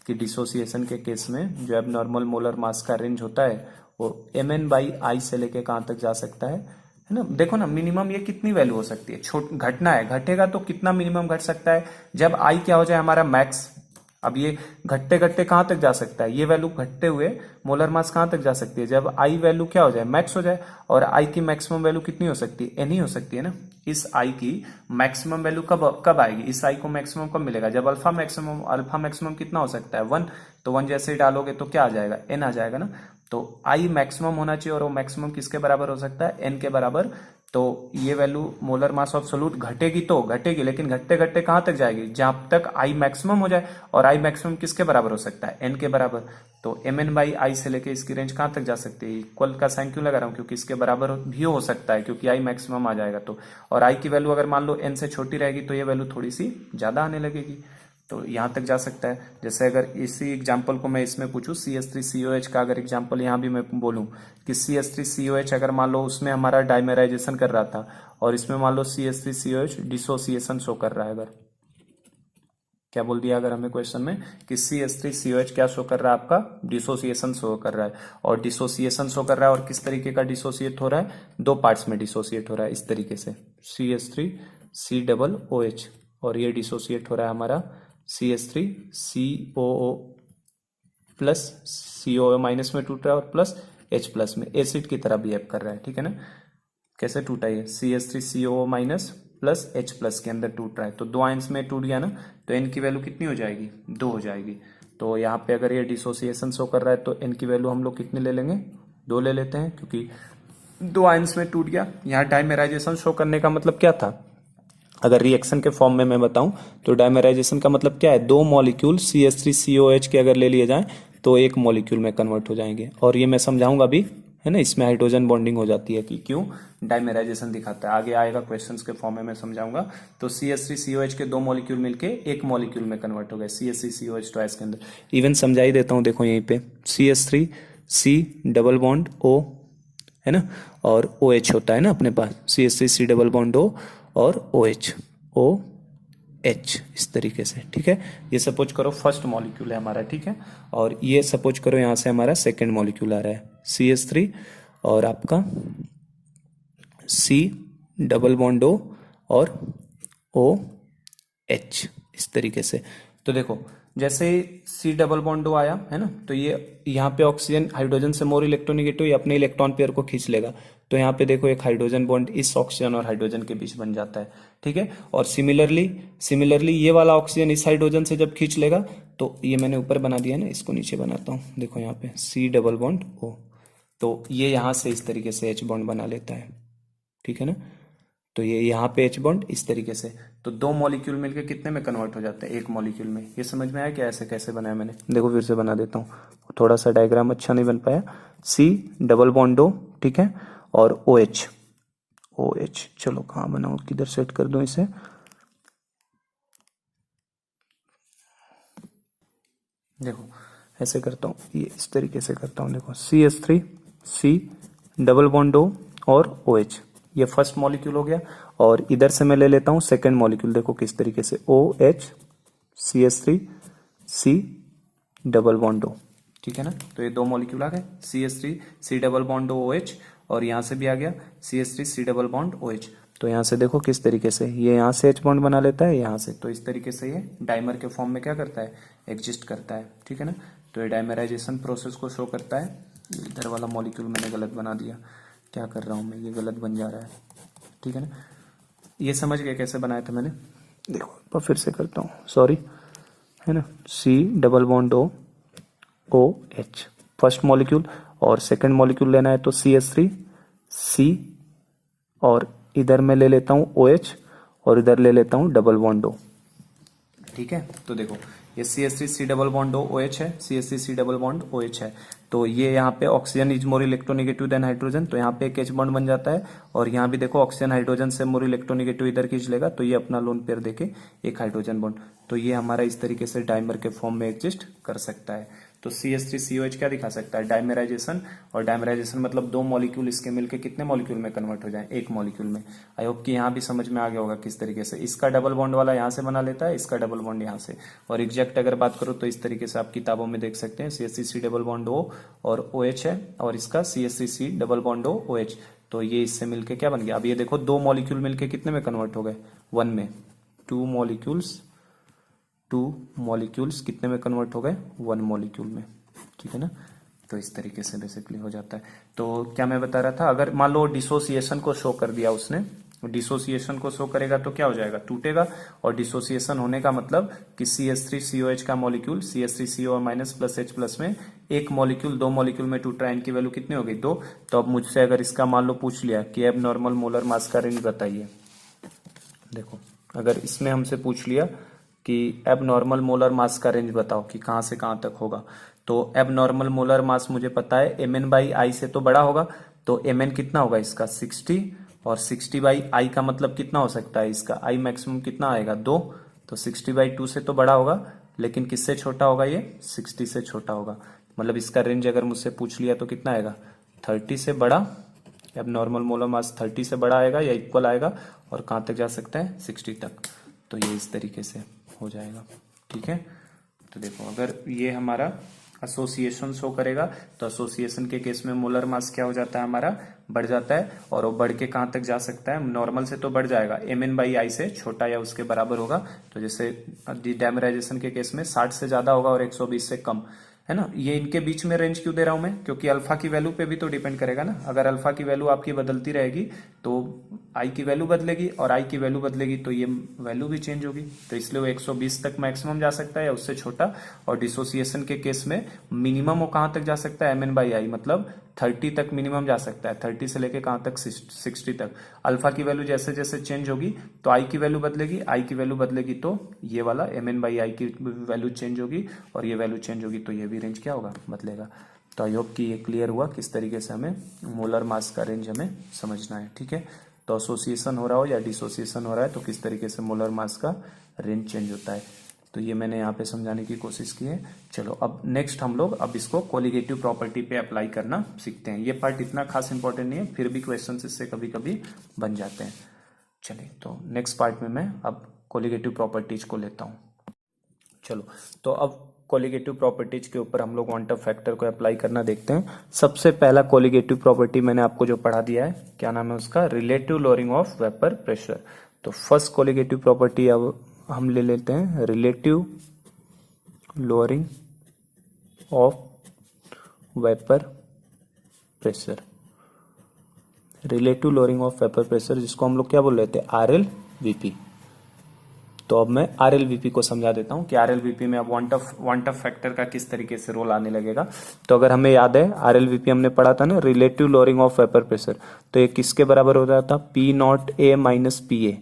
कि डिसोसिएशन के केस में जो एबनॉर्मल मोलर मास का रेंज होता है वो mn/i से लेके कहाँ तक जा सकता है ना। देखो ना मिनिमम ये कितनी वैल्यू हो सकती है, घटना है, घटेगा तो कितना मिनिमम घट सकता है, जब आई क्या हो जाए हमारा मैक्स। अब ये घटते घटते कहां तक जा सकता है, ये वैल्यू घटते हुए मोलर मास कहां तक जा सकती है, जब आई वैल्यू क्या हो जाए मैक्स हो जाए, और आई की मैक्सिमम वैल्यू कितनी हो सकती है एन ही हो सकती है ना, इस आई की मैक्सिमम वैल्यू कब कब आएगी, इस आई को मैक्सिमम कब मिलेगा, जब अल्फा मैक्सिमम कितना हो सकता है 1, तो 1 जैसे ही डालोगे तो क्या आ जाएगा, n आ जाएगा ना। तो आई मैक्सिमम होना चाहिए और वो मैक्सिमम किसके बराबर हो सकता है, n के बराबर। तो ये value molar mass of solute घटेगी तो घटेगी, लेकिन घटते घटते कहां तक जाएगी, जहां तक आई मैक्सिमम हो जाए, और आई मैक्सिमम किसके बराबर हो सकता है, n के बराबर। तो एम एन बाई आई से लेके इसकी रेंज कहां तक जा सकती है, इक्वल का साइन क्यों लगा रहा हूं, क्योंकि इसके बराबर भी हो सकता है, क्योंकि आई मैक्सिमम आ जाएगा तो। और आई की वैल्यू अगर मान लो n से छोटी रहेगी तो ये वैल्यू थोड़ी सी ज्यादा आने लगेगी, तो यहां तक जा सकता है। जैसे अगर इसी एग्जांपल को मैं इसमें पूछूं CH3COH का, अगर एग्जांपल यहां भी मैं बोलूं कि CH3COH अगर मान लो उसमें हमारा डाइमेराइजेशन कर रहा था, और इसमें मान लो CH3COH डिसोसिएशन शो कर रहा है, अगर क्या बोल दिया अगर हमें क्वेश्चन में कि CH3COH क्या शो कर रहा है, आपका डिसोसिएशन शो कर रहा है। और डिसोसिएशन शो कर रहा है, और किस तरीके का डिसोसिएट हो रहा है, दो पार्ट्स में डिसोसिएट हो रहा है इस तरीके से, CH3COOH, और ये डिसोसिएट हो रहा है हमारा CH3COO प्लस, COO माइनस में टूट रहा है और प्लस H प्लस में एसिड की तरह बिहेव कर रहा है, ठीक है ना। कैसे टूटा ये, CH3COO minus plus H plus के अंदर टूट रहा है, तो दो आयंस में टूट गया ना, तो n की वैल्यू कितनी हो जाएगी, 2 हो जाएगी। तो यहाँ पे अगर ये डिसोसिएशन शो कर रहा है तो n की वैल्यू हम लोग कितने ले लेंगे, 2 ले लेते हैं, क्योंकि दो आयंस में टूट गया। यहाँ डाइमेराइजेशन शो करने का मतलब क्या था, अगर रिएक्शन के फॉर्म में मैं बताऊं तो डाइमेराइजेशन का मतलब क्या है, दो मॉलिक्यूल CH3COH के अगर ले लिए जाएं तो एक मॉलिक्यूल में कन्वर्ट हो जाएंगे, और ये मैं समझाऊंगा भी, है ना। इसमें हाइड्रोजन बॉन्डिंग हो जाती है कि क्यों डाइमेराइजेशन दिखाता है, आगे आएगा क्वेश्चंस के फॉर्म में मैं समझाऊंगा। तो CH3COH के दो मॉलिक्यूल मिलके एक मॉलिक्यूल में कन्वर्ट हो गए CH3COH ट्वाइस के अंदर। इवन समझा ही देता हूँ, देखो यहीं पे CH3C डबल बॉन्ड O, है ना, और OH होता है ना अपने पास, CH3C डबल बॉन्ड O और OH इस तरीके से, ठीक है। ये सपोज करो फर्स्ट मॉलिक्यूल है हमारा, ठीक है, और ये सपोज करो यहाँ से हमारा सेकेंड मॉलिक्यूल आ रहा है CH3 और आपका C डबल बॉन्ड O और OH इस तरीके से। तो देखो जैसे C डबल बॉन्ड O आया है ना, तो ये यहाँ पे ऑक्सीजन हाइड्रोजन से मोर इलेक्ट्रोनेगेटिव, ये अपने इलेक्ट्रॉन पेयर को खींच लेगा, तो यहाँ पे देखो एक हाइड्रोजन बॉन्ड इस ऑक्सीजन और हाइड्रोजन के बीच बन जाता है, ठीक है। और सिमिलरली ये वाला ऑक्सीजन इस हाइड्रोजन से जब खींच लेगा, तो ये मैंने ऊपर बना दिया ना, इसको नीचे बनाता हूँ, देखो यहाँ पे C डबल बॉन्ड O, तो ये यहाँ से इस तरीके से H बॉन्ड बना लेता है, ठीक है ना। तो ये यहाँ पे H बॉन्ड इस तरीके से, तो दो मॉलिक्यूल मिलके कितने में कन्वर्ट हो जाते हैं, एक मॉलिक्यूल में। ये समझ में आया क्या, ऐसे कैसे बनाया मैंने, देखो फिर से बना देता हूँ, थोड़ा सा डायग्राम अच्छा नहीं बन पाया। C डबल बॉन्ड O, ठीक है, और OH चलो कहाँ बनाऊँ, किधर सेट कर दूं इसे, देखो ऐसे करता हूँ, ये इस तरीके से करता हूँ, देखो CH3C डबल बॉन्ड O और OH, ये फर्स्ट मॉलिक्यूल हो गया। और इधर से मैं ले लेता हूँ सेकेंड मॉलिक्यूल, देखो किस तरीके से OH CH3C double bond O, ठीक है ना। तो ये दो मॉलिक्यूल आ गए CH3C डबल बॉन्ड OH, और यहाँ से भी आ गया CH3C डबल बॉन्ड OH। तो यहाँ से देखो किस तरीके से ये यहाँ से H बॉन्ड बना लेता है यहाँ से, तो इस तरीके से ये डाइमर के फॉर्म में क्या करता है, एग्जिस्ट करता है, ठीक है ना। तो ये डाइमराइजेशन प्रोसेस को शो करता है। इधर वाला मॉलिक्यूल मैंने गलत बना दिया, क्या कर रहा हूँ मैं, ये गलत बन जा रहा है, ठीक है ना। ये समझ गए कैसे बनाया था मैंने, देखो फिर से करता हूँ, सॉरी, है ना। C double bond O OH first molecule, और सेकंड मॉलिक्यूल लेना है तो CH3C, और इधर मैं ले लेता हूँ OH, और इधर ले लेता हूँ डबल बॉन्ड O, ठीक है। तो देखो ये CH3C डबल बॉन्ड OH है, CH3C डबल बॉन्ड OH है, तो ये यहाँ पे oxygen is more electronegative than hydrogen, तो यहाँ पे एक H बॉन्ड बन जाता है, और यहाँ भी देखो ऑक्सीजन हाइड्रोजन से मोर इलेक्ट्रोनेगेटिव इधर खींच लेगा, तो ये अपना लोन पेयर देके एक हाइड्रोजन बॉन्ड, तो ये हमारा इस तरीके से डाइमर के फॉर्म में एग्जिस्ट कर सकता है। तो CH3COH क्या दिखा सकता है, डाइमेराइजेशन, और डाइमेराइजेशन मतलब दो मॉलिक्यूल इसके मिलके कितने मॉलिक्यूल में कन्वर्ट हो जाए, एक मॉलिक्यूल में। आई होप कि यहाँ भी समझ में आ गया होगा किस तरीके से इसका डबल बॉन्ड वाला यहाँ से बना लेता है, इसका डबल बॉन्ड यहाँ से। और एग्जैक्ट अगर बात करो तो इस तरीके से आप किताबों में देख सकते हैं CH3C डबल बॉन्ड O और OH है, और इसका CH3C double bond O OH, तो ये इससे मिलके क्या बन गया। अब ये देखो दो मॉलिक्यूल मिलके कितने में कन्वर्ट हो गए, 1 में, टू मॉलिक्यूल्स कितने में कन्वर्ट हो गए, 1 मॉलिक्यूल में, ठीक है ना। तो इस तरीके से बेसिकली हो जाता है। तो क्या मैं बता रहा था, अगर मान लो डिसोसिएशन को शो कर दिया उसने, डिसोसिएशन को शो करेगा तो क्या हो जाएगा, टूटेगा। और डिसोसिएशन होने का मतलब कि CH3COH का molecule CH3CO minus plus H plus में एक मॉलिक्यूल 2 मॉलिक्यूल में टूट रहा है, इनकी वैल्यू कितनी हो गई, 2। तो अब मुझसे अगर इसका मान लो पूछ लिया कि अब नॉर्मल मोलर मास का रेंज बताइए, देखो अगर इसमें हमसे पूछ लिया कि एब नॉर्मल मोलर मास का रेंज बताओ कि कहां से कहां तक होगा, तो एब नॉर्मल मोलर मास मुझे पता है Mn/I से तो बड़ा होगा, तो Mn कितना होगा इसका 60, और 60/I का मतलब कितना हो सकता है इसका, I मैक्सिमम कितना आएगा 2, तो 60/2 से तो बड़ा होगा, लेकिन किससे छोटा होगा, ये 60 से छोटा होगा। मतलब इसका रेंज अगर मुझसे पूछ लिया तो कितना आएगा, 30 से बड़ा, अब नॉर्मल मोलर मास 30 से बड़ा आएगा या इक्वल आएगा, और कहाँ तक जा सकता है 60 तक। तो ये इस तरीके से हो जाएगा, ठीक है। तो देखो अगर ये हमारा एसोसिएशन शो करेगा तो एसोसिएशन के केस में मोलर मास क्या हो जाता है हमारा, बढ़ जाता है, और वो बढ़ के कहाँ तक जा सकता है, नॉर्मल से तो बढ़ जाएगा, Mn/I से छोटा या उसके बराबर होगा। तो जैसे डिडैमराइजेशन के केस में 60 से ज्यादा होगा और 120 से कम, है ना। ये इनके बीच में रेंज क्यों दे रहा हूं मैं, क्योंकि अल्फा की वैल्यू पे भी तो डिपेंड करेगा ना। अगर अल्फा की वैल्यू आपकी बदलती रहेगी तो आई की वैल्यू बदलेगी, और आई की वैल्यू बदलेगी तो ये वैल्यू भी चेंज होगी। तो इसलिए वो 120 तक मैक्सिमम जा सकता है या उससे छोटा। और डिसोसिएशन के केस में मिनिमम वो कहां तक जा सकता है, Mn/I मतलब 30 तक मिनिमम जा सकता है, 30 से लेके कहां तक 60 तक। अल्फा की वैल्यू जैसे जैसे चेंज होगी तो आई की वैल्यू बदलेगी, आई की वैल्यू बदलेगी तो ये वाला Mn/I की वैल्यू चेंज होगी, और ये वैल्यू चेंज होगी तो ये भी रेंज क्या होगा, बदलेगा। तो आई होप कि ये क्लियर हुआ किस तरीके से हमें मोलर मास का रेंज हमें समझना है, ठीक है। तो एसोसिएशन हो रहा हो या डिसोसिएशन हो रहा है तो किस तरीके से मोलर मास का रेंज चेंज होता है, तो ये मैंने यहाँ पे समझाने की कोशिश की है। चलो अब नेक्स्ट हम लोग अब इसको कोलिगेटिव प्रॉपर्टी पे अप्लाई करना सीखते हैं। ये पार्ट इतना खास इंपॉर्टेंट नहीं है, फिर भी क्वेश्चन इससे कभी कभी बन जाते हैं। चलिए तो नेक्स्ट पार्ट में मैं अब कोलिगेटिव प्रॉपर्टीज को लेता हूँ। चलो तो अब कोलिगेटिव प्रॉपर्टीज के ऊपर हम लोग क्वांटम फैक्टर को अप्लाई करना देखते हैं। सबसे पहला कोलिगेटिव प्रॉपर्टी मैंने आपको जो पढ़ा दिया है, क्या नाम है उसका, relative lowering of vapour pressure. तो फर्स्ट कोलिगेटिव प्रॉपर्टी अब हम ले लेते हैं relative lowering of vapour pressure. Relative lowering of vapour pressure जिसको हम लोग क्या बोल रहे थे, RLVP। तो अब मैं RLVP को समझा देता हूं कि RLVP में अब क्वांटम फैक्टर का किस तरीके से रोल आने लगेगा। तो अगर हमें याद है RLVP हमने पढ़ा था ना, relative lowering of vapour pressure, तो ये किसके बराबर हो जाता था, P0A माइनस PA।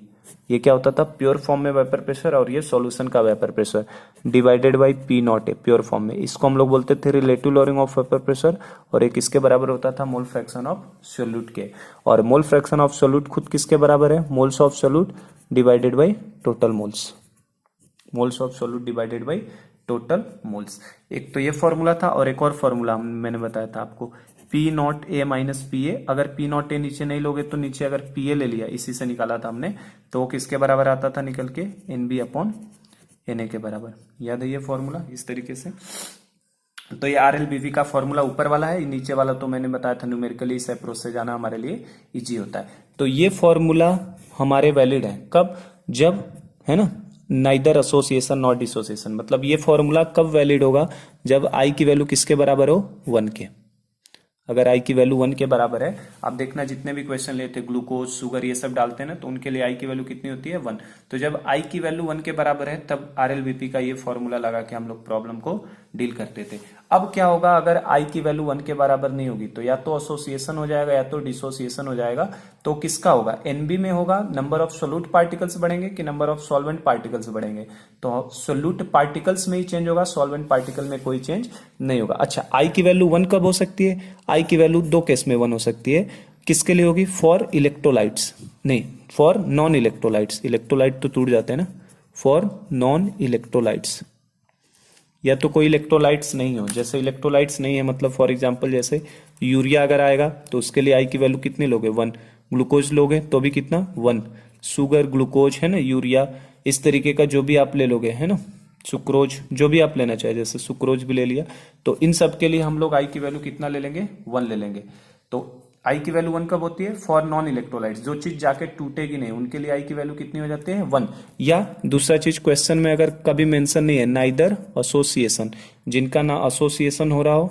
ये क्या होता था, प्योर फॉर्म में वेपर प्रेशर, और ये सॉल्यूशन का vapour pressure divided by P0A pure form में। इसको हम लोग बोलते थे relative lowering of vapour pressure. और एक किसके बराबर होता था, मोल फ्रैक्शन ऑफ सोल्यूट के। और मोल फ्रैक्शन ऑफ सोल्यूट खुद किसके बराबर है, moles of solute divided by total moles. Moles of solute divided by total moles. एक तो ये फॉर्मूला था, और एक और फॉर्मूला मैंने बताया था आपको, P0A माइनस PA। अगर P0A नीचे नहीं लोगे तो नीचे अगर PA ले लिया, इसी से निकाला था हमने, तो वो किसके बराबर आता था निकल के, NB/NA के बराबर। याद है ये फॉर्मूला इस तरीके से। तो ये RLVP का फॉर्मूला ऊपर वाला है, नीचे वाला तो मैंने बताया था न्यूमेरिकली इस अप्रोच से जाना हमारे लिए इजी होता है। तो ये फॉर्मूला हमारे वैलिड है कब, जब, है ना, नाइदर एसोसिएशन नॉट डिसोसिएशन। मतलब ये फॉर्मूला कब वैलिड होगा, जब आई की वैल्यू किसके बराबर हो, 1 के। अगर आई की वैल्यू 1 के बराबर है, आप देखना जितने भी क्वेश्चन लेते ग्लूकोज शुगर ये सब डालते हैं ना, तो उनके लिए आई की वैल्यू कितनी होती है, 1। तो जब आई की वैल्यू 1 के बराबर है तब RLVP का ये फॉर्मूला लगा के हम लोग प्रॉब्लम को डील करते थे। अब क्या होगा, अगर आई की वैल्यू 1 के बराबर नहीं होगी तो या तो एसोसिएशन हो जाएगा या तो डिसोसिएशन हो जाएगा। तो किसका होगा, NB में होगा, नंबर ऑफ सोल्यूट पार्टिकल्स बढ़ेंगे कि नंबर ऑफ सॉल्वेंट पार्टिकल्स बढ़ेंगे। तो सोल्यूट पार्टिकल्स में ही चेंज होगा, सॉल्वेंट पार्टिकल में कोई चेंज नहीं होगा। अच्छा, आई की वैल्यू 1 कब हो सकती है, आई की वैल्यू 2 केस में 1 हो सकती है। किसके लिए होगी, फॉर इलेक्ट्रोलाइट्स, नहीं फॉर नॉन इलेक्ट्रोलाइट्स। इलेक्ट्रोलाइट तो टूट जाते हैं ना, फॉर नॉन इलेक्ट्रोलाइट्स। या तो कोई इलेक्ट्रोलाइट्स नहीं हो, जैसे इलेक्ट्रोलाइट्स नहीं है मतलब फॉर एग्जांपल जैसे यूरिया अगर आएगा तो उसके लिए आई की वैल्यू कितनी लोगे, 1। ग्लूकोज लोगे तो भी कितना, 1। शुगर, ग्लूकोज, है ना, यूरिया, इस तरीके का जो भी आप ले लोगे, है ना, सुक्रोज, जो भी आप लेना चाहे, जैसे सुक्रोज भी ले लिया, तो इन सब के लिए हम लोग आई की वैल्यू कितना ले लेंगे, 1 ले लेंगे। तो आई की वैल्यू 1 कब होती है, फॉर नॉन इलेक्ट्रोलाइट्स, जो चीज जाके टूटेगी नहीं उनके लिए आई की वैल्यू कितनी हो जाती है, 1। या दूसरा चीज क्वेश्चन में अगर कभी मेंशन नहीं है, नाइदर एसोसिएशन, जिनका ना एसोसिएशन हो रहा हो,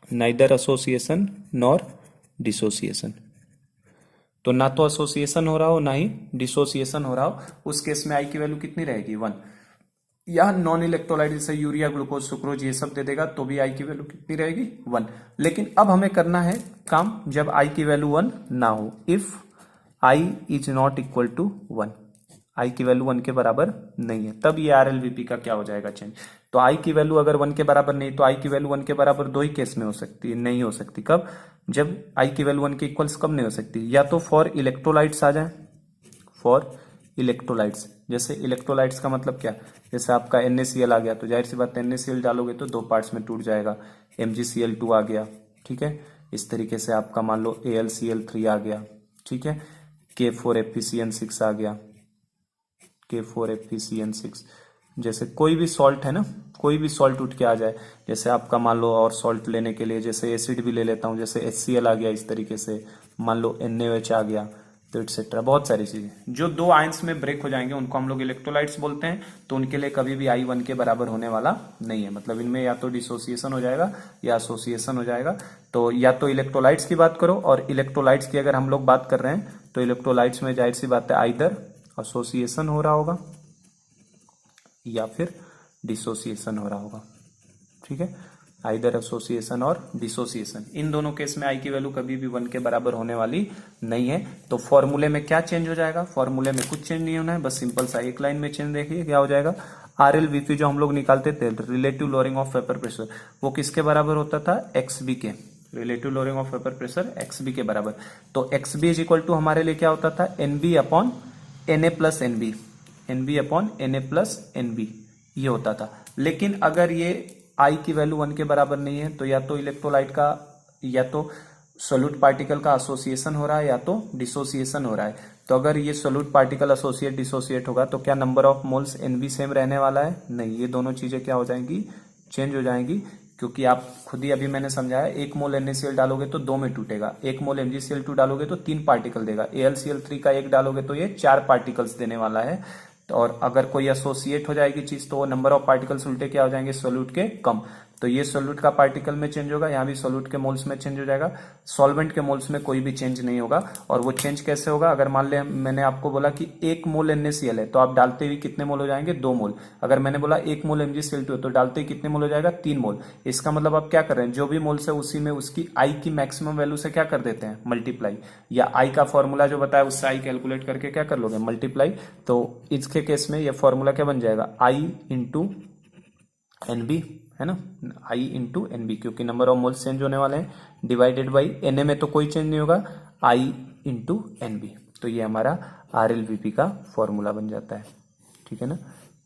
नाइदर एसोसिएशन नॉर डिसोसिएशन, तो ना तो एसोसिएशन हो रहा हो ना ही डिसोसिएशन हो रहा हो, उस केस में आई की वैल्यू कितनी रहेगी 1। या नॉन इलेक्ट्रोलाइट जैसे यूरिया, ग्लूकोज, सुक्रोज ये सब दे देगा तो भी आई की वैल्यू कितनी रहेगी 1। लेकिन अब हमें करना है काम जब आई की वैल्यू 1 ना हो, if I is not equal to 1, I की वैल्यू 1 के बराबर नहीं है, तब ये आरएलवीपी का क्या हो जाएगा चेंज। तो आई की वैल्यू अगर 1 के बराबर नहीं, तो आई की वैल्यू 1 के बराबर दो ही केस में हो सकती है, नहीं हो सकती। कब? जब आई की वैल्यू 1 के इक्वल्स कब नहीं हो सकती, या तो फॉर इलेक्ट्रोलाइट्स आ जाए, फॉर इलेक्ट्रोलाइट्स। जैसे इलेक्ट्रोलाइट्स का मतलब क्या, जैसे आपका NaCl आ गया तो जाहिर सी बात है NaCl डालोगे तो दो पार्ट्स में टूट जाएगा, MgCl2 आ गया, ठीक है। इस तरीके से आपका मान लो AlCl3 आ गया, ठीक है, K4FeCN6 आ गया, K4FeCN6। जैसे कोई भी सॉल्ट है ना, कोई भी सॉल्ट उठ के आ जाए, जैसे आपका मान लो और सॉल्ट लेने के लिए जैसे एसिड भी ले लेता हूं, जैसे HCl आ गया, इस तरीके से मान लो NaOH आ गया, तो एटसेट्रा बहुत सारी चीजें जो दो आयंस में ब्रेक हो जाएंगे उनको हम लोग इलेक्ट्रोलाइट्स बोलते हैं। तो उनके लिए कभी भी आई 1 के बराबर होने वाला नहीं है, मतलब इनमें या तो डिसोसिएशन हो जाएगा या एसोसिएशन हो जाएगा। तो या तो इलेक्ट्रोलाइट्स की बात करो, और इलेक्ट्रोलाइट्स की अगर हम लोग बात कर रहे हैं तो इलेक्ट्रोलाइट्स में जाहिर सी बात है आइदर एसोसिएशन हो रहा होगा या फिर डिसोसिएशन हो रहा होगा, ठीक है, आइदर एसोसिएशन और डिसोसिएशन। इन दोनों केस में आई की वैल्यू कभी भी 1 के बराबर होने वाली नहीं है। तो फॉर्मूले में क्या चेंज हो जाएगा, फॉर्मूले में कुछ चेंज नहीं होना है, बस सिंपल सा एक लाइन में चेंज देखिए क्या हो जाएगा। RLVP जो हम लोग निकालते थे, relative lowering of vapour pressure, वो किसके बराबर होता था, XB के, relative lowering of vapour pressure XB के बराबर। तो XB इज इक्वल टू हमारे लिए क्या होता था, NB upon Na plus NB, NB upon Na plus NB ये होता था। लेकिन अगर ये आई की वैल्यू 1 के बराबर नहीं है तो या तो इलेक्ट्रोलाइट का या तो सोल्यूट पार्टिकल का एसोसिएशन हो रहा है या तो डिसोसिएशन हो रहा है। तो अगर ये सोल्यूट पार्टिकल एसोसिएट डिसोसिएट होगा तो क्या number of moles NB same रहने वाला है, नहीं, ये दोनों चीजें क्या हो जाएंगी, चेंज हो जाएंगी। क्योंकि आप खुद ही अभी मैंने समझाया, एक मोल NaCl डालोगे तो 2 में टूटेगा, एक मोल MgCl2 डालोगे तो 3 पार्टिकल देगा, AlCl3 का 1 डालोगे तो ये 4 पार्टिकल्स देने वाला है। और अगर कोई एसोसिएट हो जाएगी चीज तो वो नंबर ऑफ पार्टिकल्स उल्टे क्या हो जाएंगे, सोल्यूट के कम। तो ये सोल्यूट का पार्टिकल में चेंज होगा, यहाँ भी सोल्यूट के मोल्स में चेंज हो जाएगा, सॉल्वेंट के मोल्स में कोई भी चेंज नहीं होगा। और वो चेंज कैसे होगा, अगर मान ले मैंने आपको बोला कि 1 मोल NaCl है तो आप डालते ही कितने मोल हो जाएंगे, 2 मोल। अगर मैंने बोला 1 मोल MgCl2 है तो डालते ही कितने मोल हो जाएगा, 3 मोल। इसका मतलब आप क्या कर रहे हैं, जो भी मोल्स है उसी में उसकी आई की मैक्सिमम वैल्यू से क्या कर देते हैं, मल्टीप्लाई, या आई का फॉर्मूला जो बताया उससे आई कैलकुलेट करके क्या कर लोगे, मल्टीप्लाई। तो इसके केस में ये फॉर्मूला क्या बन जाएगा, आई इंटू NB, है ना, आई इंटू NB, क्योंकि नंबर ऑफ मोल्स चेंज होने वाले हैं, डिवाइडेड बाई Na में तो कोई चेंज नहीं होगा, आई इंटू NB। तो ये हमारा RLVP का फॉर्मूला बन जाता है, ठीक है ना।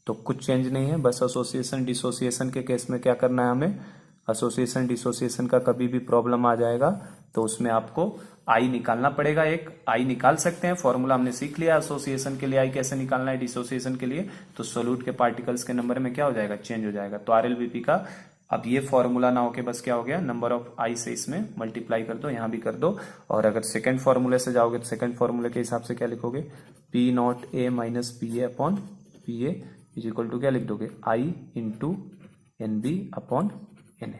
तो कुछ चेंज नहीं है, बस एसोसिएशन डिसोसिएशन के केस में क्या करना है हमें, एसोसिएशन डिसोसिएशन का कभी भी प्रॉब्लम आ जाएगा तो उसमें आपको आई निकालना पड़ेगा। एक आई निकाल सकते हैं, फॉर्मूला हमने सीख लिया, एसोसिएशन के लिए आई कैसे निकालना है, डिसोसिएशन के लिए तो सोल्यूट के पार्टिकल्स के नंबर में क्या हो जाएगा, चेंज हो जाएगा। तो RLVP का अब ये फॉर्मूला ना होके बस क्या हो गया, नंबर ऑफ आई से इसमें मल्टीप्लाई कर दो, यहां भी कर दो। और अगर सेकंड फॉर्मूले से जाओगे तो सेकंड फॉर्मूले के हिसाब से क्या लिखोगे, P0A minus PA upon PA is equal to क्या लिख दोगे, I into NB upon Na,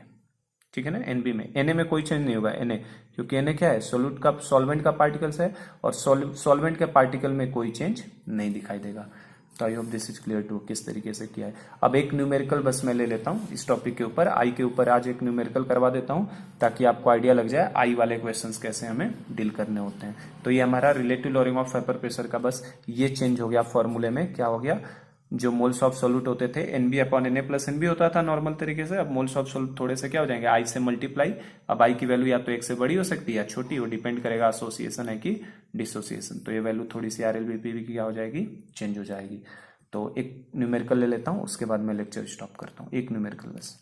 ठीक है ना। NB में Na में कोई चेंज नहीं होगा, Na क्योंकि Na क्या है, सोल्यूट का सॉल्वेंट का पार्टिकल्स है और सॉल्वेंट के पार्टिकल में कोई चेंज नहीं दिखाई देगा। तो I hope this is clear to किस तरीके से किया है। अब एक न्यूमेरिकल बस मैं ले लेता हूं इस टॉपिक के ऊपर, आई के ऊपर आज एक न्यूमेरिकल करवा देता हूं ताकि आपको आइडिया लग जाए आई वाले क्वेश्चंस कैसे हमें डील करने होते हैं। तो ये हमारा relative lowering of vapour pressure का बस ये चेंज हो गया फॉर्मूले में, क्या हो गया, जो मोल्स ऑफ सोल्यूट होते थे NB upon Na plus NB होता था नॉर्मल तरीके से, अब मोल्स ऑफ सोल्यूट थोड़े से क्या हो जाएंगे, आई से मल्टीप्लाई। अब आई की वैल्यू या तो 1 से बड़ी हो सकती है या छोटी, वो डिपेंड करेगा एसोसिएशन है कि डिसोसिएशन। तो ये वैल्यू थोड़ी सी RLVP की क्या हो जाएगी, चेंज हो जाएगी। तो एक न्यूमेरिकल ले लेता हूं, उसके बाद मैं लेक्चर स्टॉप करता हूं, एक न्यूमेरिकल बस।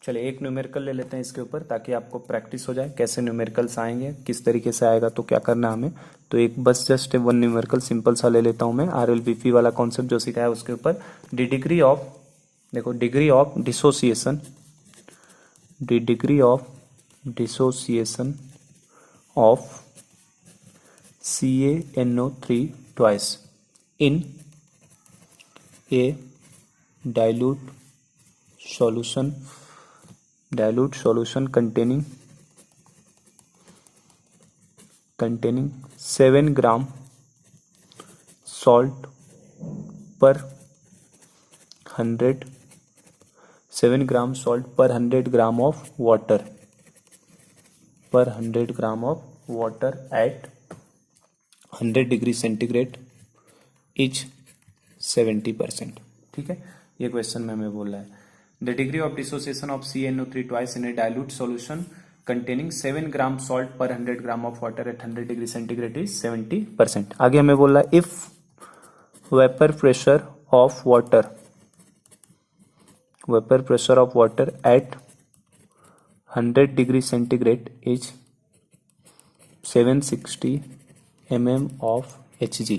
चलिए एक न्यूमेरिकल ले लेते हैं इसके ऊपर ताकि आपको प्रैक्टिस हो जाए कैसे न्यूमेरिकल्स आएंगे, किस तरीके से आएगा तो क्या करना हमें। तो एक बस जस्ट वन न्यूमेरिकल सिंपल सा ले लेता हूं मैं, RLVP वाला कॉन्सेप्ट जो सिखाया उसके ऊपर। डिग्री ऑफ, देखो degree of dissociation, degree of dissociation of CaNO3 twice in A dilute solution containing containing 7 gram salt per 100 7 gram salt per 100 gram of water at 100 degree centigrade is 70%। ठीक है, ये question में हमें बोल रहा है the degree of dissociation of CaNO3 twice in A dilute solution containing 7 gram salt पर 100 gram of water at 100 degree centigrade is 70%। आगे हमें बोल रहा है if vapour pressure of water at 100 degree centigrade is 760 mm of Hg।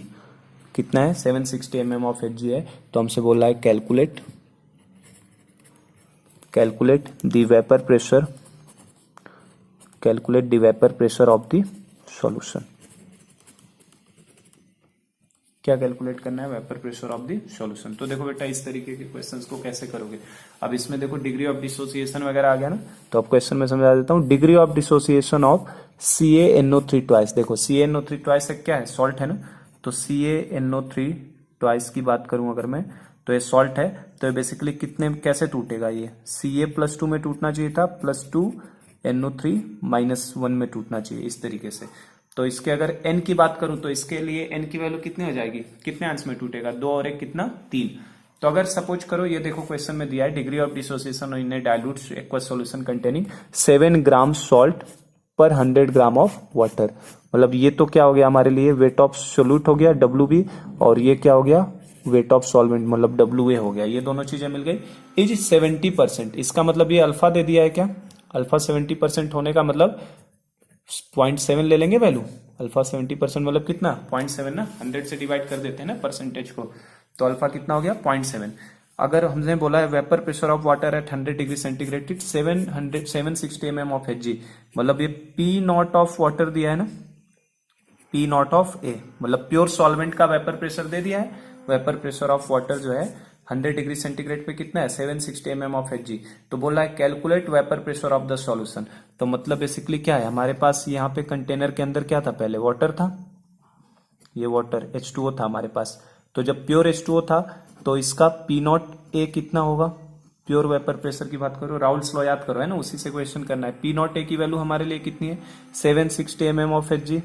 कितना है? 760 mm of Hg है। तो हमसे बोल रहा है calculate the vapour pressure of the solution. क्या कैलकुलेट करना है? Vapour pressure of the solution. तो देखो बेटा इस तरीके के क्वेश्चंस को कैसे करोगे। अब इसमें देखो डिग्री ऑफ डिसोसिएशन वगैरह आ गया ना, तो अब क्वेश्चन में समझा देता हूं। Degree of dissociation of CaNO3 twice. देखो CaNO3 ट्वाइस क्या है? सॉल्ट है ना, तो CaNO3 ट्वाइस की बात करूं अगर मैं, तो ये सॉल्ट है, तो ये बेसिकली कितने कैसे टूटेगा? ये Ca+2 में टूटना चाहिए था, +2 NO3 -1 में टूटना चाहिए, इस तरीके से। तो इसके अगर n की बात करूं तो इसके लिए n की वैल्यू कितनी हो जाएगी? कितने अंश में टूटेगा? 2 और 1 कितना? 3। तो अगर सपोज करो ये देखो क्वेश्चन में दिया है degree of dissociation in A dilute aqueous solution containing 7 gram salt पर 100 ग्राम ऑफ वाटर। मतलब ये तो क्या हो गया हमारे लिए? वेट ऑफ सोल्यूट हो गया WB, और ये क्या हो गया? वेट ऑफ सॉल्वेंट मतलब WA हो गया। ये दोनों चीजें मिल गई। इज 70%। इसका मतलब ये अल्फा दे दिया है क्या? अल्फा 70% होने का मतलब 0.7 ले लेंगे वैल्यू। अल्फा 70% मतलब कितना? 0.7 ना, 100 से डिवाइड कर देते हैं ना परसेंटेज को, तो अल्फा कितना हो गया? 0.7। अगर हमने बोला है vapour pressure of water at 100 degree centigrade 760 mm of Hg, मतलब ये P0 ऑफ वाटर दिया है ना, P0 ऑफ A, मतलब प्योर सॉल्वेंट का वेपर प्रेशर दे दिया है। वेपर प्रेशर ऑफ वाटर जो है 100 डिग्री सेंटीग्रेड पे कितना है? 760 mm ऑफ Hg। तो बोला है calculate vapour pressure of the solution. तो मतलब बेसिकली क्या है, हमारे पास यहाँ पे कंटेनर के अंदर क्या था? पहले वाटर था, ये वाटर H2O था हमारे पास। तो जब प्योर H2O था तो इसका P0 A कितना होगा? प्योर वेपर प्रेशर की बात करो, राउल्स लॉ याद करो, है ना, उसी से क्वेश्चन करना है। P0 A की वैल्यू हमारे लिए कितनी है? 760 mm ऑफ Hg।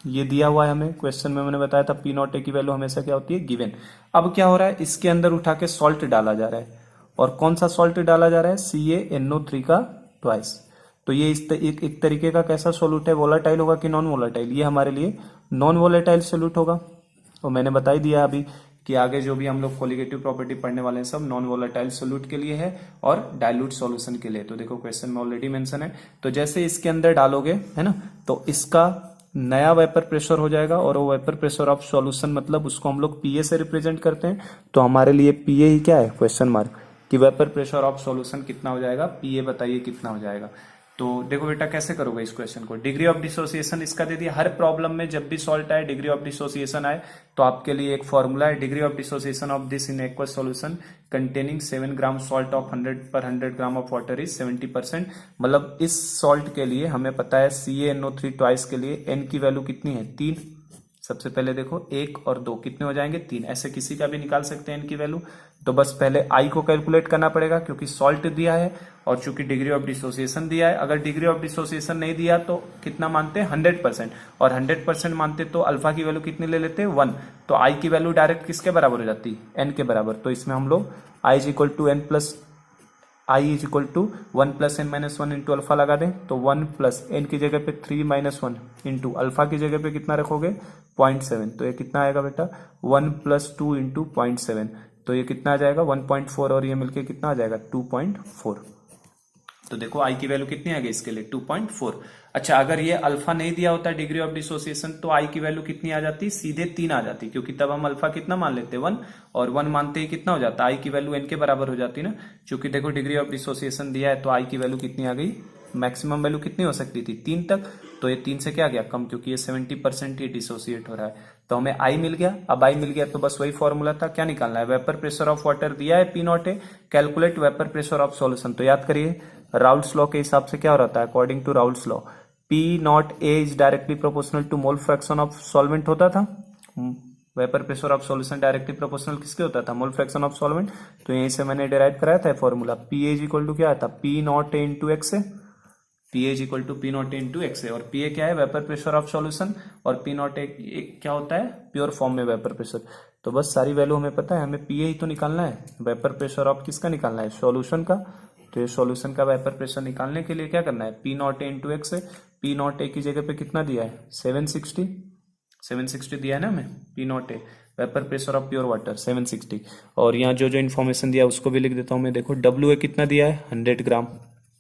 ये दिया हुआ है हमें क्वेश्चन में, मैंने बताया था P0 A की वैल्यू हमेशा क्या होती है? गिवन। अब क्या हो रहा है? इसके अंदर उठा के सॉल्ट डाला जा रहा है, और कौन सा सॉल्ट डाला जा रहा है? CaNO3 का ट्वाइस। तो ये एक तरीके का कैसा सोल्यूट है? वोलाटाइल होगा कि नॉन वोलाटाइल? ये हमारे लिए नॉन वोलाटाइल सोल्यूट होगा। और मैंने बता ही दिया अभी कि आगे जो भी हम लोग कोलिगेटिव प्रॉपर्टी पढ़ने वाले हैं सब नॉन वोलाटाइल सोल्यूट के लिए है और डाइल्यूट सॉल्यूशन के लिए। तो देखो क्वेश्चन में ऑलरेडी मेंशन है। तो जैसे इसके अंदर डालोगे, है ना, तो इसका नया वेपर प्रेशर हो जाएगा, और वो वेपर प्रेशर ऑफ सॉल्यूशन मतलब उसको हम लोग PA से रिप्रेजेंट करते हैं। तो हमारे लिए PA ही क्या है? क्वेश्चन मार्क, कि वेपर प्रेशर ऑफ सॉल्यूशन कितना हो जाएगा? PA बताइए कितना हो जाएगा। तो देखो बेटा कैसे करोगे इस क्वेश्चन को। डिग्री ऑफ डिसोसिएशन इसका दे दिया। हर प्रॉब्लम में जब भी सॉल्ट आए, डिग्री ऑफ डिसोसिएशन आए, तो आपके लिए एक फॉर्मूला है, degree of dissociation of this in aqueous solution containing 7 gram salt of 100 पर 100 ग्राम ऑफ वाटर इज 70%। मतलब इस सॉल्ट के लिए हमें पता है CaNO3 ट्वाइस के लिए n की वैल्यू कितनी है? 3। सबसे पहले देखो 1 और 2 कितने हो जाएंगे? 3। ऐसे किसी का भी निकाल सकते हैं n की वैल्यू। तो बस पहले I को कैलकुलेट करना पड़ेगा, क्योंकि सॉल्ट दिया है और चूंकि डिग्री ऑफ डिसोसिएशन दिया है। अगर डिग्री ऑफ डिसोसिएशन नहीं दिया तो कितना मानते हैं? 100%। और 100% मानते तो अल्फा की वैल्यू कितनी ले लेते हैं? 1। तो I की वैल्यू डायरेक्ट किसके बराबर हो जाती है? n के बराबर। तो इसमें हम लोग I is equal to n plus I is equal to 1 plus n minus 1 into alpha लगा दें, तो 1 प्लस n की जगह पे 3 माइनस 1 इंटू अल्फा की जगह पे कितना रखोगे? 0.7। तो ये कितना आएगा बेटा? 1 प्लस 2 इंटू 0.7, तो ये कितना आ जाएगा? 1.4, और ये मिलके कितना आ जाएगा? 2.4। तो देखो आई की वैल्यू कितनी आ गई इसके लिए? 2.4। अच्छा, अगर ये अल्फा नहीं दिया होता डिग्री ऑफ डिसोसिएशन, तो आई की वैल्यू कितनी आ जाती? सीधे 3 आ जाती, क्योंकि तब हम अल्फा कितना मान लेते? 1, और 1 मानते ही कितना हो जाता? आई की वैल्यू n के बराबर हो जाती ना। चूंकि देखो डिग्री ऑफ डिसोसिएशन दिया है, तो आई की वैल्यू कितनी आ गई? मैक्सिमम वैल्यू कितनी हो सकती थी? 3 तक। तो ये 3 से क्या गया? कम, क्योंकि ये 70% ही डिसोसिएट हो रहा है। तो हमें आई मिल गया। अब आई मिल गया तो बस वही फॉर्मूला था, क्या निकालना है? वेपर प्रेशर ऑफ वाटर दिया है P0 A, calculate vapour pressure of solution. तो याद करिए राउल्स लॉ के हिसाब से क्या हो रहा था? According to Raoult's law P naught A is directly proportional to mole fraction of solvent होता था। Vapour pressure of solution directly proportional किसके होता था, मोल फ्रैक्शन ऑफ सॉल्वेंट। तो यहीं से मैंने डिराइव कराया था formula, P A is equal to क्या आता, P naught A into X है, P A is equal to P naught A into X है। और पी ए क्या है, वेपर प्रेशर ऑफ सॉल्यूशन, और पी नॉट ए क्या होता है, प्योर फॉर्म में वेपर प्रेशर। तो बस सारी वैल्यू हमें पता है, हमें पी ए ही तो निकालना है, वेपर प्रेशर ऑफ किसका निकालना है, सॉल्यूशन का। तो ये सॉल्यूशन का वेपर प्रेशर निकालने के लिए क्या करना है, P naught A into X है। पी नॉट ए की जगह पे कितना दिया है, 760 दिया है ना हमें, P naught A vapour pressure of pure water 760। और यहाँ जो जो इन्फॉर्मेशन दिया है उसको भी लिख देता हूँ मैं। देखो डब्ल्यू ए कितना दिया है, 100 ग्राम,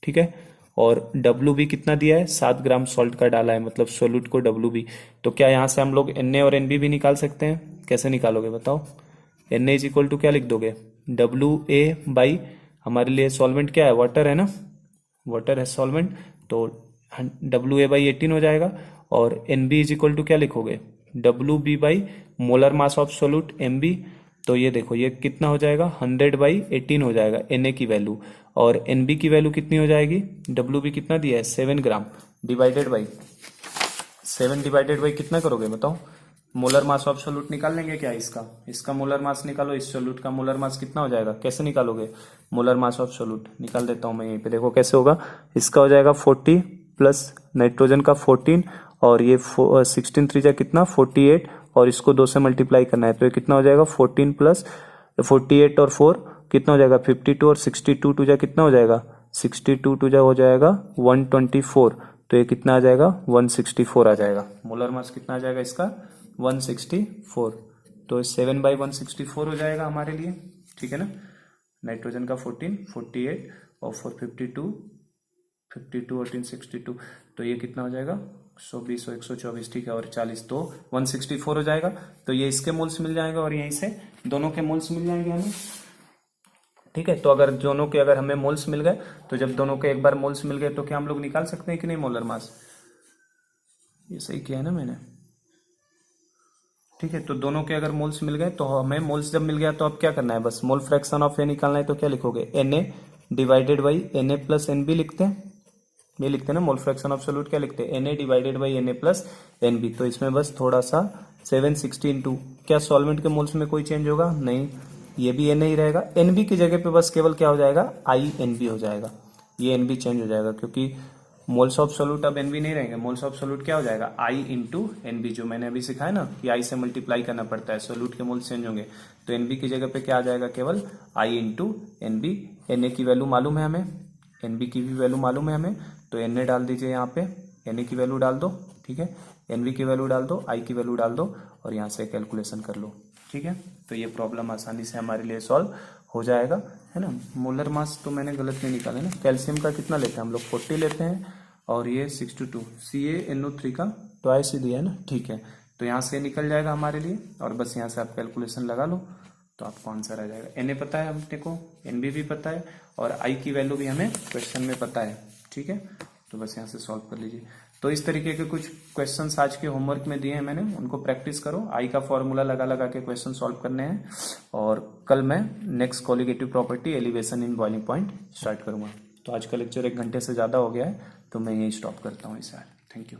ठीक है। और डब्ल्यू बी कितना दिया है, 7 ग्राम सॉल्ट का डाला है, मतलब सोल्यूट को डब्ल्यू बी। तो क्या यहाँ से हम लोग एन ए और एन बी भी निकाल सकते हैं, कैसे निकालोगे बताओ। N A is equal to क्या लिख दोगे, डब्ल्यू ए बाई, हमारे लिए सॉल्वेंट क्या है, वाटर है ना, वाटर है सॉल्वेंट, तो डब्ल्यू ए बाई 18 हो जाएगा। और N B is equal to क्या लिखोगे, W B by molar mass of solute M B. तो ये देखो ये कितना हो जाएगा, 100/18 हो जाएगा एन ए की वैल्यू। और एन बी की वैल्यू कितनी हो जाएगी, डब्ल्यू बी कितना दिया है 7 ग्राम, डिवाइडेड बाई 7 डिवाइडेड बाई कितना करोगे बताओ, मोलर मास ऑफ सोल्यूट निकाल लेंगे क्या, इसका मोलर मास निकालो, इस सोल्यूट का मोलर मास कितना हो जाएगा, कैसे निकालोगे, मोलर मास ऑफ सोल्यूट निकाल देता हूं मैं यहीं पे, देखो कैसे होगा। इसका हो जाएगा 40 प्लस नाइट्रोजन का 14, और ये 16 3 जा कितना 48, और इसको 2 से मल्टीप्लाई करना है, तो ये कितना हो जाएगा 14 प्लस 48 और 4 कितना हो जाएगा 52, और 62 2 जा कितना हो जाएगा 62 2 जा हो जाएगा 124। तो ये कितना आ जाएगा 164 आ जाएगा, मोलर मास कितना आ जाएगा इसका 164। तो 7/164 हो जाएगा हमारे लिए, ठीक है ना। नाइट्रोजन का 14, 48 और 452, 52 और 362, तो ये कितना हो जाएगा 120 और 124, ठीक है, और 40, तो 164 हो जाएगा। तो ये इसके मोल्स मिल जाएगा और यहीं से दोनों के मोल्स मिल जाएंगे हमें, ठीक है। तो अगर दोनों के अगर हमें मोल्स मिल गए, तो जब दोनों के एक बार मोल्स मिल गए तो क्या हम लोग निकाल सकते हैं कि नहीं मोलर मास, ये सही किया है ना मैंने, ठीक है। तो दोनों के अगर मोल्स मिल गए, तो हमें मोल्स जब मिल गया तो अब क्या करना है, बस मोल फ्रैक्शन ऑफ ए निकालना है। तो क्या लिखोगे, N A divided by N A plus N B लिखते हैं, ये लिखते हैं ना, मोल फ्रैक्शन ऑफ सोल्यूट क्या लिखते हैं, N A divided by N A plus N B. तो इसमें बस थोड़ा सा 760 इंटू, क्या सॉल्वेंट के मोल्स में कोई चेंज होगा, नहीं, ये भी एन ही रहेगा, एन बी की जगह पे बस केवल क्या हो जाएगा, आई एन बी हो जाएगा, ये एन बी चेंज हो जाएगा, क्योंकि मोल्स ऑफ सोल्यूट अब एन बी नहीं रहेंगे, मोल्स ऑफ सोल्यूट क्या हो जाएगा, आई इंटू एन बी, जो मैंने अभी सिखाया ना कि आई से मल्टीप्लाई करना पड़ता है, सोल्यूट के मोल्स चेंज होंगे। तो एन बी की जगह पे क्या आ जाएगा, केवल I into N B. N A की वैल्यू मालूम है हमें, एन बी की भी वैल्यू मालूम है हमें, तो एन ए डाल दीजिए यहाँ पे, एन ए की वैल्यू डाल दो, ठीक है, एन बी की वैल्यू डाल दो, आई की वैल्यू डाल दो, और यहाँ से कैलकुलेशन कर लो, ठीक है। तो ये प्रॉब्लम आसानी से हमारे लिए सॉल्व हो जाएगा, है ना। मोलर मास तो मैंने गलत नहीं निकाला ना, कैल्शियम का कितना लेते हैं हम लोग 40 लेते हैं, और ये 62, CaNO3 का ट्वाइस ही दिया है ना, ठीक है। तो यहाँ से निकल जाएगा हमारे लिए, और बस यहाँ से आप कैलकुलेशन लगा लो तो आपको आंसर आ जाएगा। एन ए पता है हमने को, एन बी भी पता है, और आई की वैल्यू भी हमें क्वेश्चन में पता है, ठीक है। तो बस यहाँ से सॉल्व कर लीजिए। तो इस तरीके के कुछ क्वेश्चंस आज के होमवर्क में दिए हैं मैंने, उनको प्रैक्टिस करो, आई का फॉर्मूला लगा लगा के क्वेश्चन सॉल्व करने हैं। और कल मैं next colligative property elevation in boiling point start करूंगा। तो आज का लेक्चर 1 घंटे से ज़्यादा हो गया है, तो मैं यही स्टॉप करता हूँ इसे। Thank you.